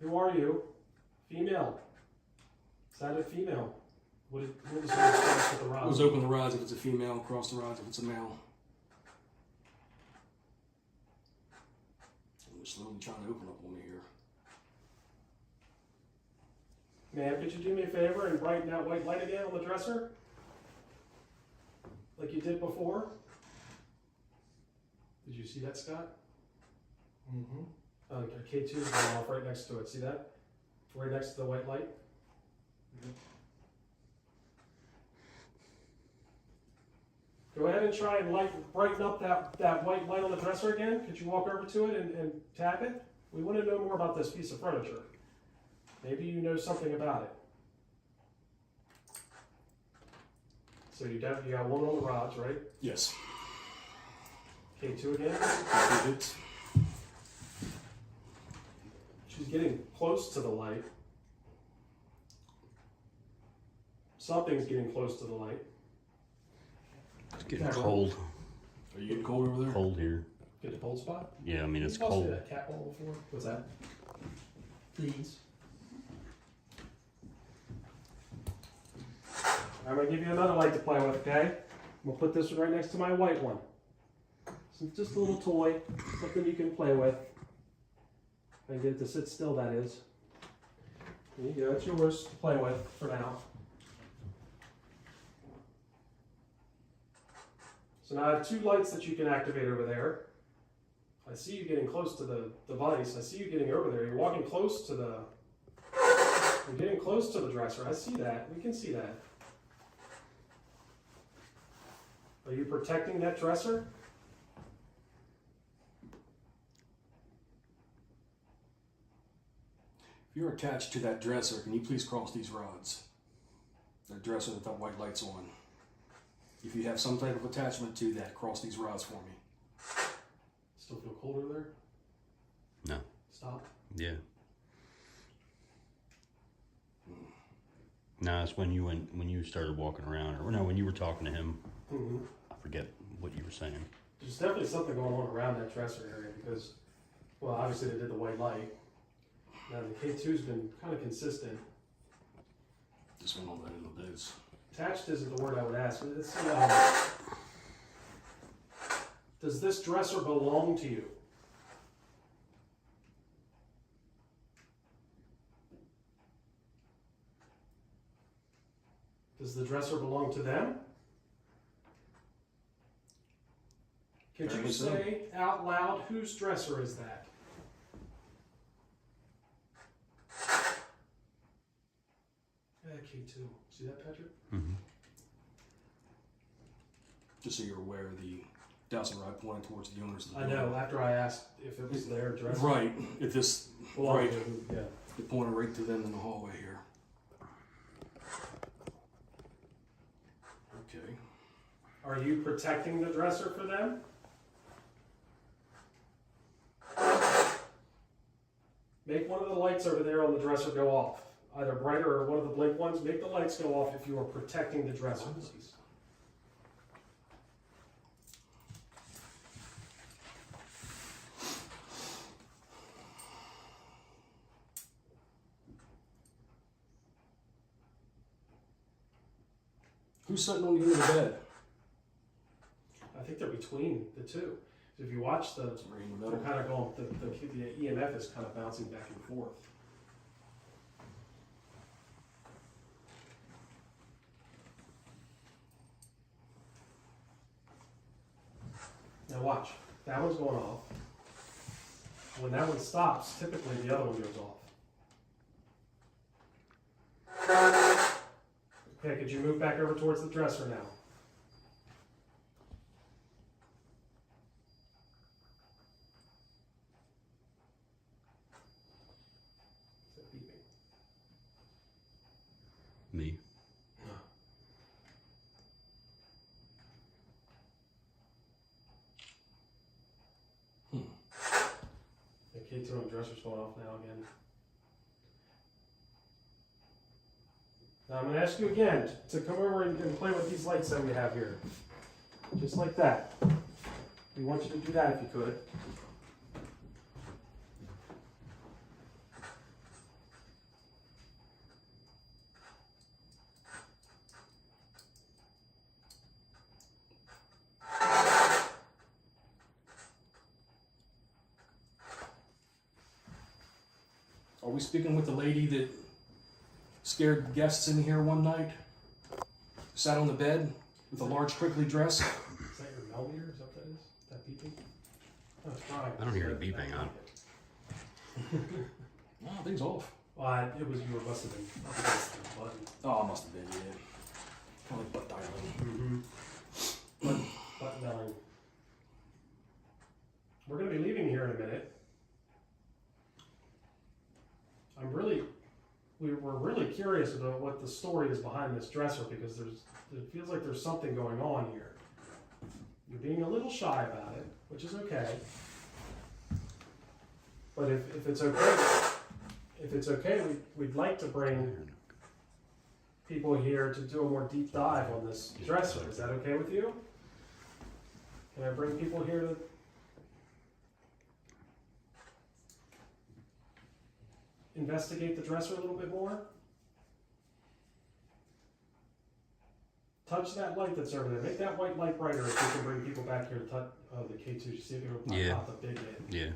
Speaker 1: Who are you? Female. Sounded female. What was the response with the rods?
Speaker 3: Let's open the rods if it's a female, cross the rods if it's a male. I'm slowly trying to open up on me here.
Speaker 1: Ma'am, could you do me a favor and brighten that white light again on the dresser? Like you did before? Did you see that, Scott?
Speaker 2: Mm-hmm.
Speaker 1: K2 is going off right next to it. See that? Right next to the white light? Go ahead and try and brighten up that white light on the dresser again. Could you walk over to it and tap it? We want to know more about this piece of furniture. Maybe you know something about it. So you got one on the rods, right?
Speaker 3: Yes.
Speaker 1: K2 again. She's getting close to the light. Something's getting close to the light.
Speaker 4: It's getting cold.
Speaker 3: Are you getting cold over there?
Speaker 4: Cold here.
Speaker 1: Get the cold spot?
Speaker 4: Yeah, I mean, it's
Speaker 1: You supposed to
Speaker 4: cold.
Speaker 1: do that cat ball before? What's that? Please. I'm gonna give you another light to play with, okay? We'll put this one right next to my white one. So it's just a little toy, something you can play with. If I can get it to sit still, that is. There you go, it's yours to play with for now. So now I have two lights that you can activate over there. I see you getting close to the device. I see you getting over there. You're walking close to the... You're getting close to the dresser. I see that. We can see that. Are you protecting that dresser?
Speaker 3: If you're attached to that dresser, can you please cross these rods? That dresser that that white light's on. If you have some type of attachment to that, cross these rods for me.
Speaker 1: Still feel cold over there?
Speaker 4: No.
Speaker 1: Stop.
Speaker 4: Yeah. No, it's when you started walking around, or no, when you were talking to him.
Speaker 1: Mm-hmm.
Speaker 4: I forget what you were saying.
Speaker 1: There's definitely something going on around that dresser area because, well, obviously they did the white light. Now the K2's been kind of consistent.
Speaker 3: Just went on that in the beds.
Speaker 1: Attached isn't the word I would ask. Let's see, does this dresser belong to you? Does the dresser belong to them? Could you
Speaker 3: Apparently so.
Speaker 1: say out loud, whose dresser is that? Yeah, K2. See that, Patrick?
Speaker 4: Mm-hmm.
Speaker 3: Just so you're aware, the dowsing rod pointed towards the owners of the
Speaker 1: I know, after I asked if it was their dresser.
Speaker 3: Right. If this,
Speaker 1: Belonged
Speaker 3: right,
Speaker 1: to who- yeah.
Speaker 3: it pointed right to them in the hallway here. Okay.
Speaker 1: Are you protecting the dresser for them? Make one of the lights over there on the dresser go off. Either brighter or one of the blink ones. Make the lights go off if you are protecting the dresser, please.
Speaker 3: Who's sitting on the end of the bed?
Speaker 1: I think they're between the two. If you watch the,
Speaker 3: Right in the
Speaker 1: they're
Speaker 3: middle.
Speaker 1: kind of going, the EMF is kind of bouncing back and forth. Now watch, that one's going off. When that one stops, typically the other one goes off. Okay, could you move back over towards the dresser now? Is that beeping?
Speaker 4: Me.
Speaker 1: The K2 on the dresser's going off now again. Now I'm going to ask you again to come over and play with these lights that we have here. Just like that. We want you to do that if you could.
Speaker 3: Are we speaking with the lady that scared guests in here one night? Sat on the bed with a large crinkly dress?
Speaker 1: Is that your millimeter? Is that what that is? That beeping? Oh, it's fine.
Speaker 4: I don't hear it beeping on.
Speaker 3: No, thing's off.
Speaker 1: Well, it was, you must have been up against the button.
Speaker 3: Oh, it must have been, yeah. Probably butt dialing.
Speaker 1: Button dialing. We're going to be leaving here in a minute. We're really curious about what the story is behind this dresser because it feels like there's something going on here. You're being a little shy about it, which is okay. But if it's okay, if it's okay, we'd like to bring people here to do a more deep dive on this dresser. Is that okay with you? Can I bring people here to investigate the dresser a little bit more? Touch that light that's over there. Make that white light brighter if we can bring people back here to touch the K2. You see if it'll pop the big hit.
Speaker 4: Yeah.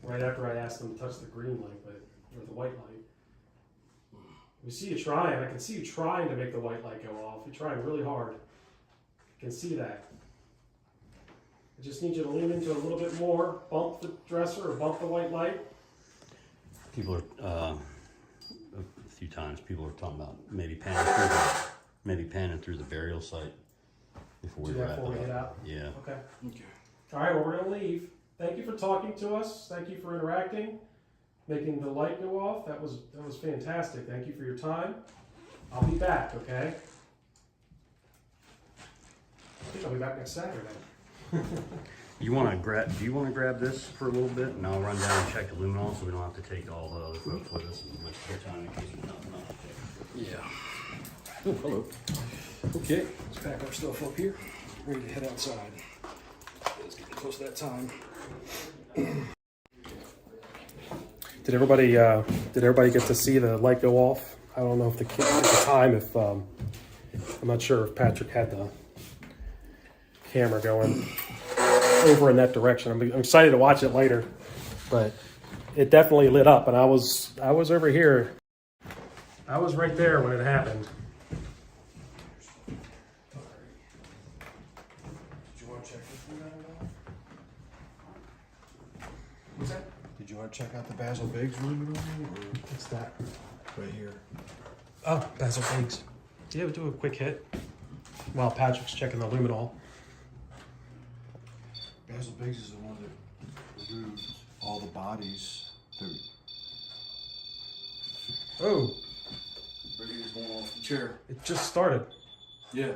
Speaker 1: Right after I asked them to touch the green light, or the white light. We see you trying. I can see you trying to make the white light go off. You're trying really hard. I can see that. I just need you to lean into it a little bit more. Bump the dresser or bump the white light.
Speaker 4: People are, a few times, people are talking about maybe panning through the burial site before we
Speaker 1: Do that
Speaker 4: wrap
Speaker 1: before we
Speaker 4: it
Speaker 1: get
Speaker 4: up.
Speaker 1: out?
Speaker 4: Yeah.
Speaker 1: Okay.
Speaker 3: Okay.
Speaker 1: All right, well, we're going to leave. Thank you for talking to us. Thank you for interacting, making the light go off. That was fantastic. Thank you for your time. I'll be back, okay? I think I'll be back next Saturday.
Speaker 4: Do you want to grab this for a little bit, and I'll run down and check the luminol so we don't have to take all the other folks with us and waste their time in case there's nothing else to take.
Speaker 3: Yeah. Oh, hello. Okay, let's pack our stuff up here. Ready to head outside. It's getting close to that time.
Speaker 1: Did everybody get to see the light go off? I don't know if at the time, if I'm not sure if Patrick had the camera going over in that direction. I'm excited to watch it later, but it definitely lit up, and I was over here. I was right there when it happened.
Speaker 2: Did you want to check this one out at all?
Speaker 1: What's that?
Speaker 2: Did you want to check out the Basil Biggs luminol, or
Speaker 1: What's that?
Speaker 2: right here?
Speaker 1: Oh, Basil Biggs. Yeah, we'll do a quick hit while Patrick's checking the luminol.
Speaker 2: Basil Biggs is the one that removed all the bodies.
Speaker 1: Oh,
Speaker 3: Ready to go off the chair.
Speaker 1: it just started.
Speaker 3: Yeah.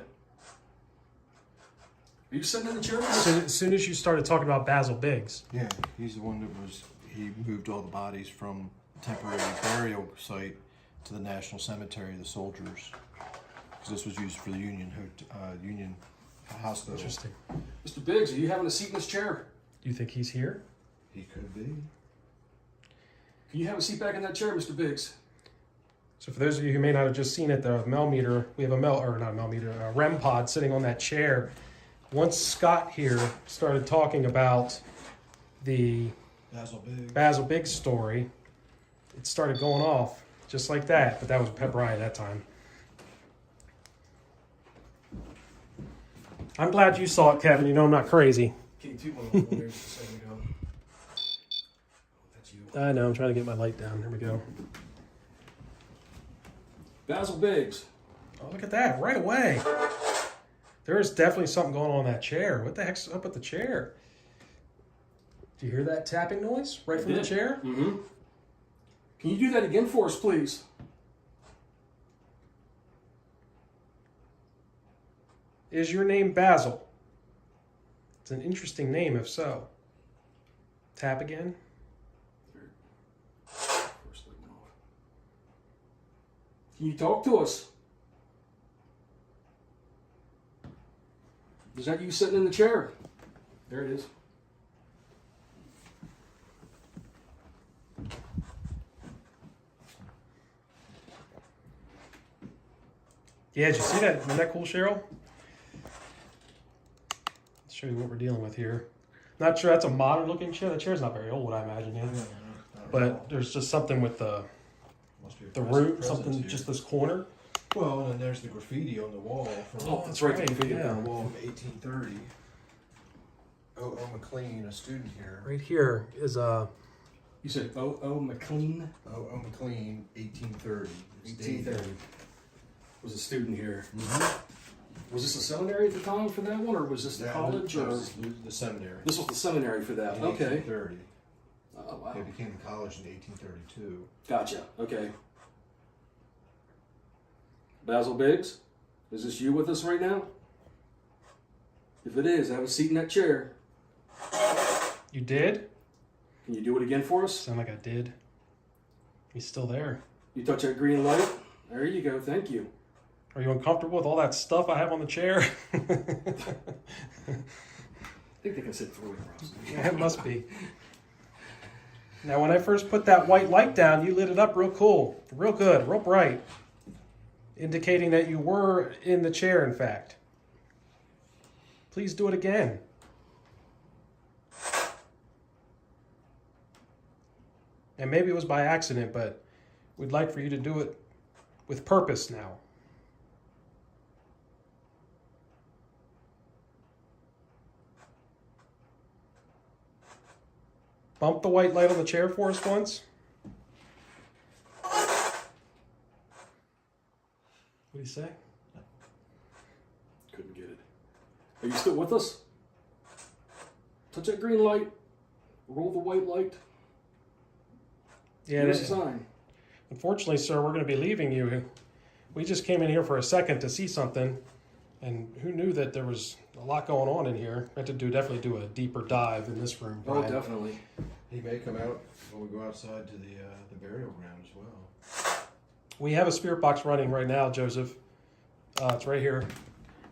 Speaker 3: Are you sitting in the chair?
Speaker 1: As soon as you started talking about Basil Biggs.
Speaker 2: Yeah, he's the one that he moved all the bodies from the temporary burial site to the National Cemetery, the soldiers. Because this was used for the Union Hospital.
Speaker 1: Interesting.
Speaker 3: Mr. Biggs, are you having a seat in this chair?
Speaker 1: Do you think he's here?
Speaker 2: He could be.
Speaker 3: Can you have a seat back in that chair, Mr. Biggs?
Speaker 1: So for those of you who may not have just seen it, the meter, we have a REM pod sitting on that chair. Once Scott here started talking about the Basil Biggs story, it started going off just like that, but that was Pep Ryan that time. I'm glad you saw it, Kevin. You know I'm not crazy.
Speaker 3: K2 went over there just a second ago. That's you.
Speaker 1: I know, I'm trying to get my light down. There we go.
Speaker 3: Basil Biggs.
Speaker 1: Oh, look at that, right away. There is definitely something going on in that chair. What the heck's up with the chair? Do you hear that tapping noise right from the chair?
Speaker 3: Mm-hmm. Can you do that again for us, please?
Speaker 1: Is your name Basil? It's an interesting name, if so. Tap again.
Speaker 3: Can you talk to us? Is that you sitting in the chair? There it is.
Speaker 1: Yeah, did you see that? Isn't that cool, Cheryl? Let's show you what we're dealing with here. Not sure that's a modern looking chair. The chair's not very old, I imagine, yeah. But there's just something with the root, something just this corner.
Speaker 2: Well, and then there's the graffiti on the wall from
Speaker 3: Oh, that's right.
Speaker 1: Yeah.
Speaker 2: on the wall from 1830. O. McLean, a student here.
Speaker 1: Right here is
Speaker 3: You said O. McLean?
Speaker 2: O. McLean, 1830. It's dated.
Speaker 3: 1830. Was a student here.
Speaker 2: Mm-hmm.
Speaker 3: Was this a seminary at the time for that one, or was this the college?
Speaker 2: That
Speaker 3: Or
Speaker 2: was the seminary.
Speaker 3: this was the seminary for that?
Speaker 2: In
Speaker 3: Okay.
Speaker 2: 1830.
Speaker 3: Oh, wow.
Speaker 2: They became the college in 1832.
Speaker 3: Gotcha. Okay. Basil Biggs, is this you with us right now? If it is, have a seat in that chair.
Speaker 1: you did?
Speaker 3: Can you do it again for us?
Speaker 1: Sound like I did. He's still there.
Speaker 3: You touch that green light. There you go. Thank you.
Speaker 1: Are you uncomfortable with all that stuff I have on the chair?
Speaker 3: I think they can sit through it, Ross.
Speaker 1: Yeah, it must be. Now, when I first put that white light down, you lit it up real cool, real good, real bright, indicating that you were in the chair, in fact. Please do it again. And maybe it was by accident, but we'd like for you to do it with purpose now. Bump the white light on the chair for us once. What do you say?
Speaker 3: Couldn't get it. Are you still with us? Touch that green light. Roll the white light.
Speaker 1: Yeah.
Speaker 3: Give us a sign.
Speaker 1: Unfortunately, sir, we're going to be leaving you. We just came in here for a second to see something, and who knew that there was a lot going on in here. We had to definitely do a deeper dive in this room.
Speaker 3: Oh,
Speaker 1: Brian.
Speaker 3: definitely.
Speaker 2: He may come out when we go outside to the burial ground as well.
Speaker 1: We have a spirit box running right now, Joseph. It's right here.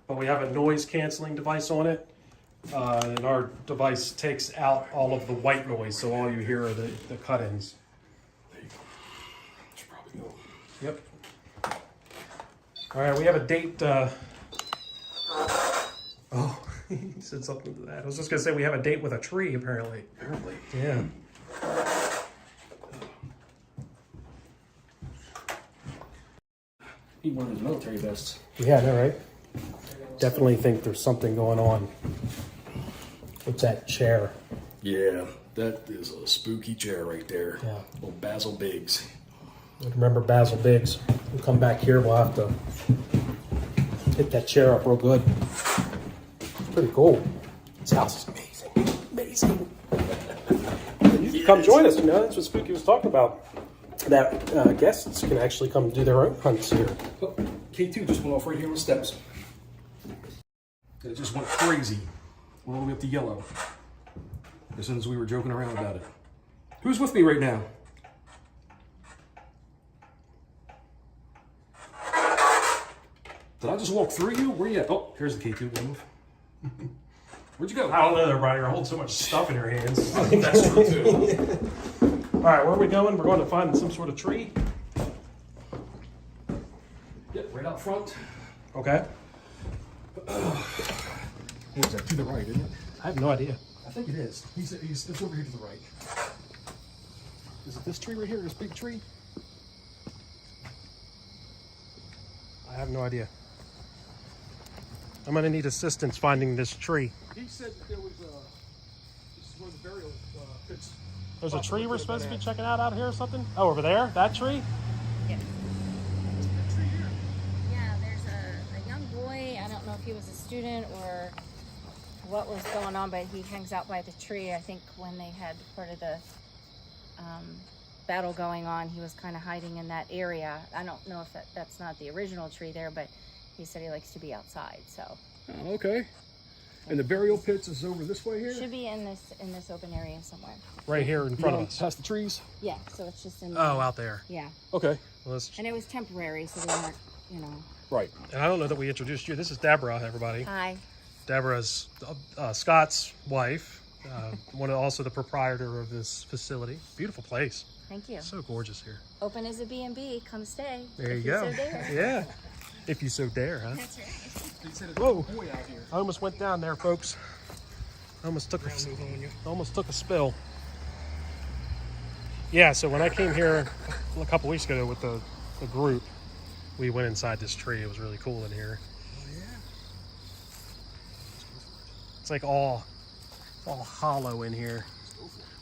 Speaker 1: But we have a noise canceling device on it. And our device takes out all of the white noise, so all you hear are the cut-ins.
Speaker 3: There you go. Should probably go.
Speaker 1: Yep. All right, we have a date. Oh, he said something to that. I was just going to say we have a date with a tree, apparently.
Speaker 3: Apparently.
Speaker 1: Yeah.
Speaker 3: Need one of those military vests.
Speaker 1: Yeah, I know, right? Definitely think there's something going on with that chair.
Speaker 3: Yeah, that is a spooky chair right there.
Speaker 1: Yeah.
Speaker 3: Little Basil Biggs.
Speaker 1: Remember Basil Biggs. We'll come back here. We'll have to hit that chair up real good. It's pretty cool. This house is amazing. Amazing. You can come join us. You know, that's what Spooky was talking about. That guests can actually come do their own hunts here.
Speaker 3: Oh, K2 just went off right here on the steps. And it just went crazy. All the way up to yellow. As soon as we were joking around about it. Who's with me right now? Did I just walk through you? Where you at? Oh, here's the K2 move. Where'd you go?
Speaker 1: I don't know, there, Brian. You're holding so much stuff in your hands.
Speaker 3: I think that's true too.
Speaker 1: All right, where are we going? We're going to find some sort of tree.
Speaker 3: Yep, right out front.
Speaker 1: Okay.
Speaker 3: Where's that? To the right, isn't it?
Speaker 1: I have no idea.
Speaker 3: I think it is. It's over here to the right. Is it this tree right here? This big tree?
Speaker 1: I have no idea. I'm going to need assistance finding this tree.
Speaker 3: He said that there was this is where the burial pits.
Speaker 1: There's a tree we're supposed to be checking out here or something? Oh, over there? That tree?
Speaker 5: Yes. Yeah, there's a young boy. I don't know if he was a student or what was going on, but he hangs out by the tree. I think when they had part of the battle going on, he was kind of hiding in that area. I don't know if that's not the original tree there, but he said he likes to be outside, so.
Speaker 3: Oh, okay. And the burial pits is over this way here?
Speaker 5: Should be in this open area somewhere.
Speaker 1: Right here in front of us.
Speaker 3: Past the trees?
Speaker 5: Yeah, so it's just in.
Speaker 1: Oh, out there.
Speaker 5: Yeah,
Speaker 3: Okay.
Speaker 1: Well, let's,
Speaker 5: and it was temporary, so they weren't,
Speaker 3: Right.
Speaker 1: and I don't know that we introduced you. This is Deborah, everybody.
Speaker 5: Hi.
Speaker 1: Deborah's Scott's wife, also the proprietor of this facility. Beautiful place.
Speaker 5: Thank you.
Speaker 1: So gorgeous here.
Speaker 5: Open as a B&B. Come stay.
Speaker 1: There you
Speaker 5: if
Speaker 1: go.
Speaker 5: You so dare.
Speaker 1: Yeah. If you so dare, huh?
Speaker 5: That's right.
Speaker 3: They said it's
Speaker 1: Whoa.
Speaker 3: a boy out here.
Speaker 1: I almost went down there, folks. I almost took a spill. Yeah, so when I came here a couple weeks ago with the group, we went inside this tree. It was really cool in here.
Speaker 3: Oh, yeah.
Speaker 1: It's like all hollow in here.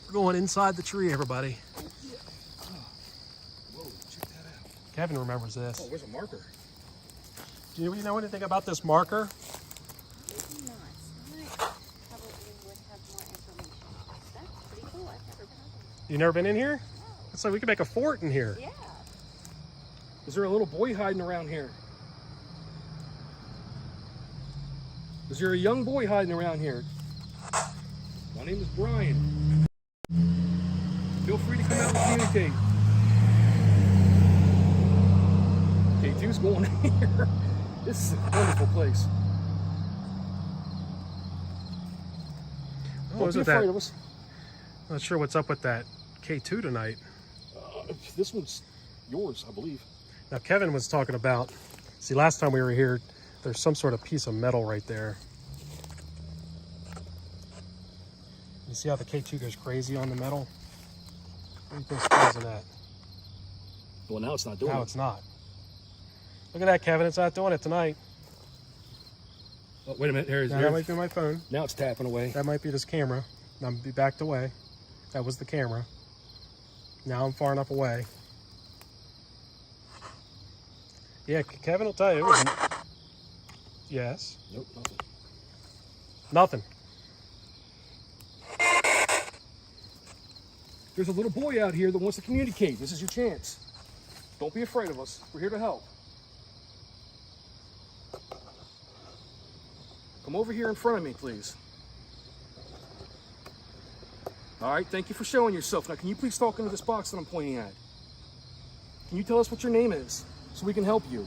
Speaker 1: We're going inside the tree, everybody.
Speaker 3: Whoa, check that out.
Speaker 1: Kevin remembers this.
Speaker 3: Oh, where's a marker?
Speaker 1: Do you know anything about this marker?
Speaker 5: Maybe not. I probably would have more information. That's pretty cool. I've never been over
Speaker 1: You never been in here?
Speaker 5: there.
Speaker 1: It's like we could make a fort in here.
Speaker 5: Yeah.
Speaker 3: Is there a little boy hiding around here? Is there a young boy hiding around here? My name is Brian. Feel free to come out and communicate. confused going in here. This is a wonderful place.
Speaker 1: Oh,
Speaker 3: Don't
Speaker 1: isn't
Speaker 3: be afraid
Speaker 1: that?
Speaker 3: of us.
Speaker 1: Not sure what's up with that K2 tonight.
Speaker 3: This one's yours, I believe.
Speaker 1: Now, Kevin was talking about, see, last time we were here, there's some sort of piece of metal right there. You see how the K2 goes crazy on the metal? What do you think's causing that?
Speaker 3: Well, now it's not doing
Speaker 1: Now
Speaker 3: it.
Speaker 1: it's not. Look at that, Kevin. It's not doing it tonight.
Speaker 3: Oh, wait a minute.
Speaker 1: Now, that might be my phone.
Speaker 3: Now it's tapping away.
Speaker 1: That might be this camera. I'm be backed away. That was the camera. Now I'm far enough away. Yeah, Kevin will tell you. It was, yes.
Speaker 3: Nope, nothing.
Speaker 1: Nothing.
Speaker 3: There's a little boy out here that wants to communicate. This is your chance. Don't be afraid of us. We're here to help. Come over here in front of me, please. All right, thank you for showing yourself. Now, can you please talk into this box that I'm pointing at? Can you tell us what your name is so we can help you?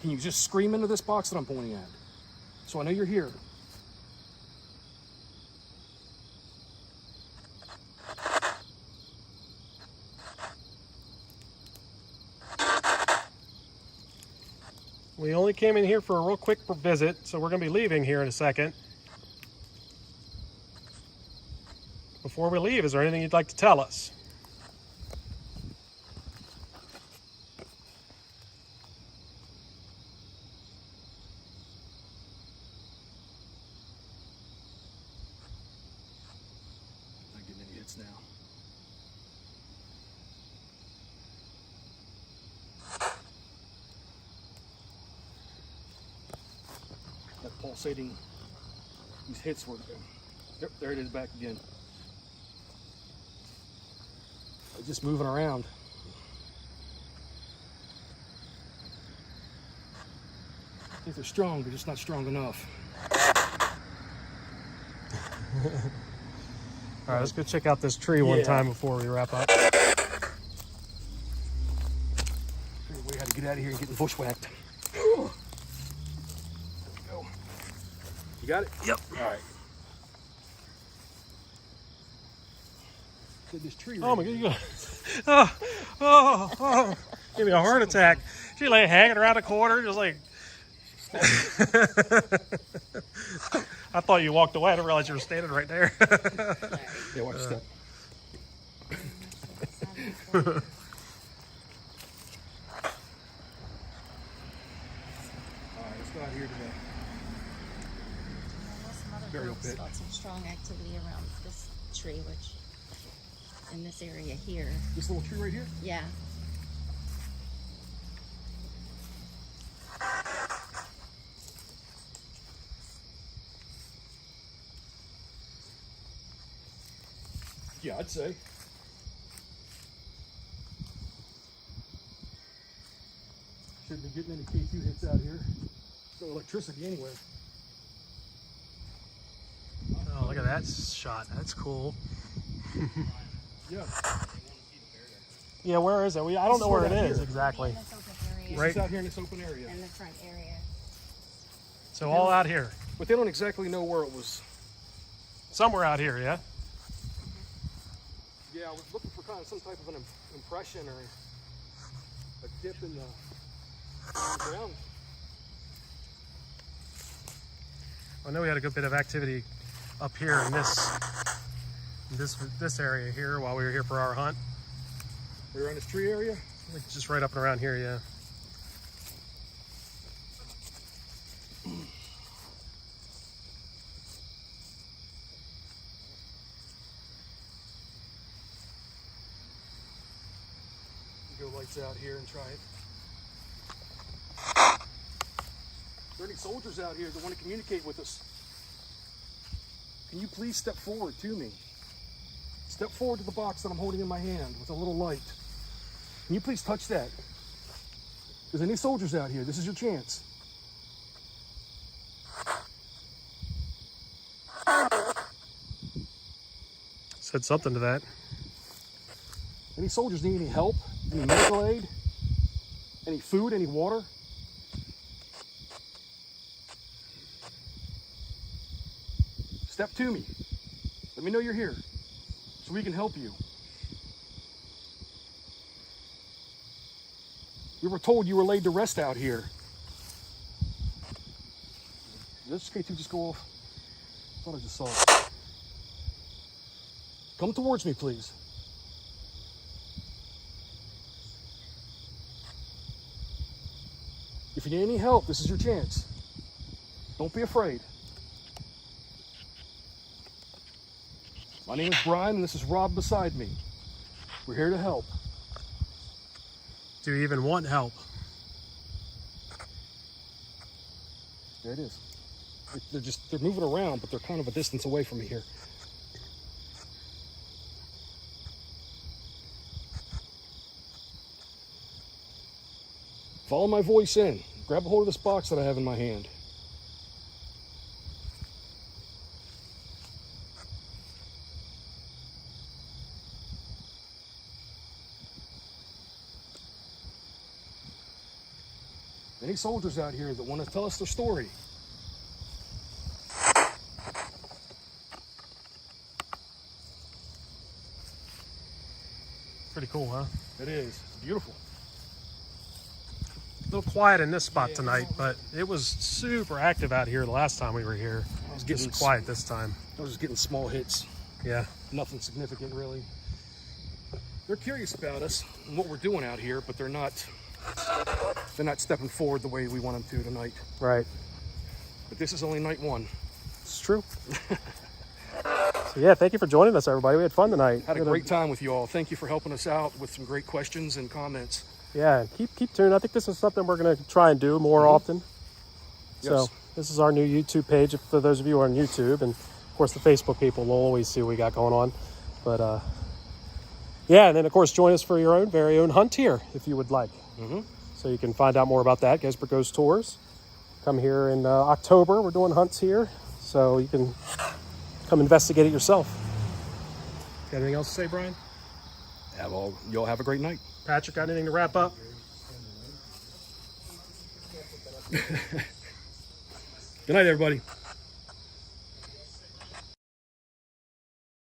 Speaker 3: Can you just scream into this box that I'm pointing at so I know you're here?
Speaker 1: We only came in here for a real quick visit, so we're going to be leaving here in a second. Before we leave, is there anything you'd like to tell us?
Speaker 3: Not getting any hits now. That pulsating, these hits were, yep, there it is back again. They're just moving around. I think they're strong, they're just not strong enough.
Speaker 1: All right, let's go check out this tree one
Speaker 3: Yeah.
Speaker 1: time before we wrap up.
Speaker 3: We had to get out of here and get bushwhacked. Go. You got it? Yep. All right. So this tree.
Speaker 1: Oh my God! You go. Oh! Give me a heart attack. She like hanging around the corner, just like. I thought you walked away. I didn't realize you were standing right there.
Speaker 3: Yeah, watch your step. All right, let's go out here today.
Speaker 7: Some other
Speaker 3: Burial
Speaker 7: groups
Speaker 3: pit.
Speaker 7: felt some strong activity around this tree, which in this area here.
Speaker 3: This little tree right here?
Speaker 7: Yeah.
Speaker 3: Yeah, I'd say. Shouldn't be getting any K2 hits out here. No electricity anywhere.
Speaker 1: Oh, look at that shot. That's cool.
Speaker 3: Yeah.
Speaker 1: Yeah, where is it? I don't know where it is
Speaker 3: Here.
Speaker 1: exactly.
Speaker 7: In this open area.
Speaker 1: Right.
Speaker 3: It's out here in this open area.
Speaker 7: In the front area.
Speaker 1: So all out here,
Speaker 3: But they don't exactly know where it was.
Speaker 1: somewhere out here, yeah.
Speaker 3: Yeah, I was looking for kind of some type of an impression or a dip in the ground.
Speaker 1: I know we had a good bit of activity up here in this area here while we were here for our hunt.
Speaker 3: We were in this tree area.
Speaker 1: Like just right up and around here, yeah.
Speaker 3: Go lights out here and try it. Are there any soldiers out here that want to communicate with us? Can you please step forward to me? Step forward to the box that I'm holding in my hand with a little light. Can you please touch that? If there's any soldiers out here, this is your chance.
Speaker 1: Said something to that.
Speaker 3: Any soldiers need any help? Any medical aid? Any food? Any water? Step to me. Let me know you're here so we can help you. We were told you were laid to rest out here. Did this K2 just go off? I thought I just saw it. Come towards me, please. If you need any help, this is your chance. Don't be afraid. My name is Brian, and this is Rob beside me. We're here to help.
Speaker 1: Do you even want help?
Speaker 3: There it is. They're moving around, but they're kind of a distance away from me here. Follow my voice in. Grab a hold of this box that I have in my hand. Any soldiers out here that want to tell us their story?
Speaker 1: Pretty cool, huh?
Speaker 3: It is. It's beautiful.
Speaker 1: A little quiet in this spot tonight, but it was super active out here the last time we were here. It was
Speaker 3: getting
Speaker 1: just quiet this time.
Speaker 3: I was just getting small hits.
Speaker 1: Yeah.
Speaker 3: Nothing significant, really. They're curious about us and what we're doing out here, but they're not stepping forward the way we want them to tonight.
Speaker 1: Right.
Speaker 3: But this is only night one.
Speaker 1: It's true. So yeah, thank you for joining us, everybody. We had fun tonight.
Speaker 3: Had a great time with you all. Thank you for helping us out with some great questions and comments.
Speaker 1: Yeah, keep tuned. I think this is something we're going to try and do more often. So
Speaker 3: Yes.
Speaker 1: this is our new YouTube page for those of you who are on YouTube, and of course the Facebook people will always see what we got going on. But yeah, and then of course join us for your own very own hunt here if you would like. So you can find out more about that. Gettysburg Goes Tours. Come here in October. We're doing hunts here, so you can come investigate it yourself. Got anything else to say, Brian?
Speaker 3: Y'all have a great night.
Speaker 1: Patrick, got anything to wrap up?
Speaker 3: Good night, everybody.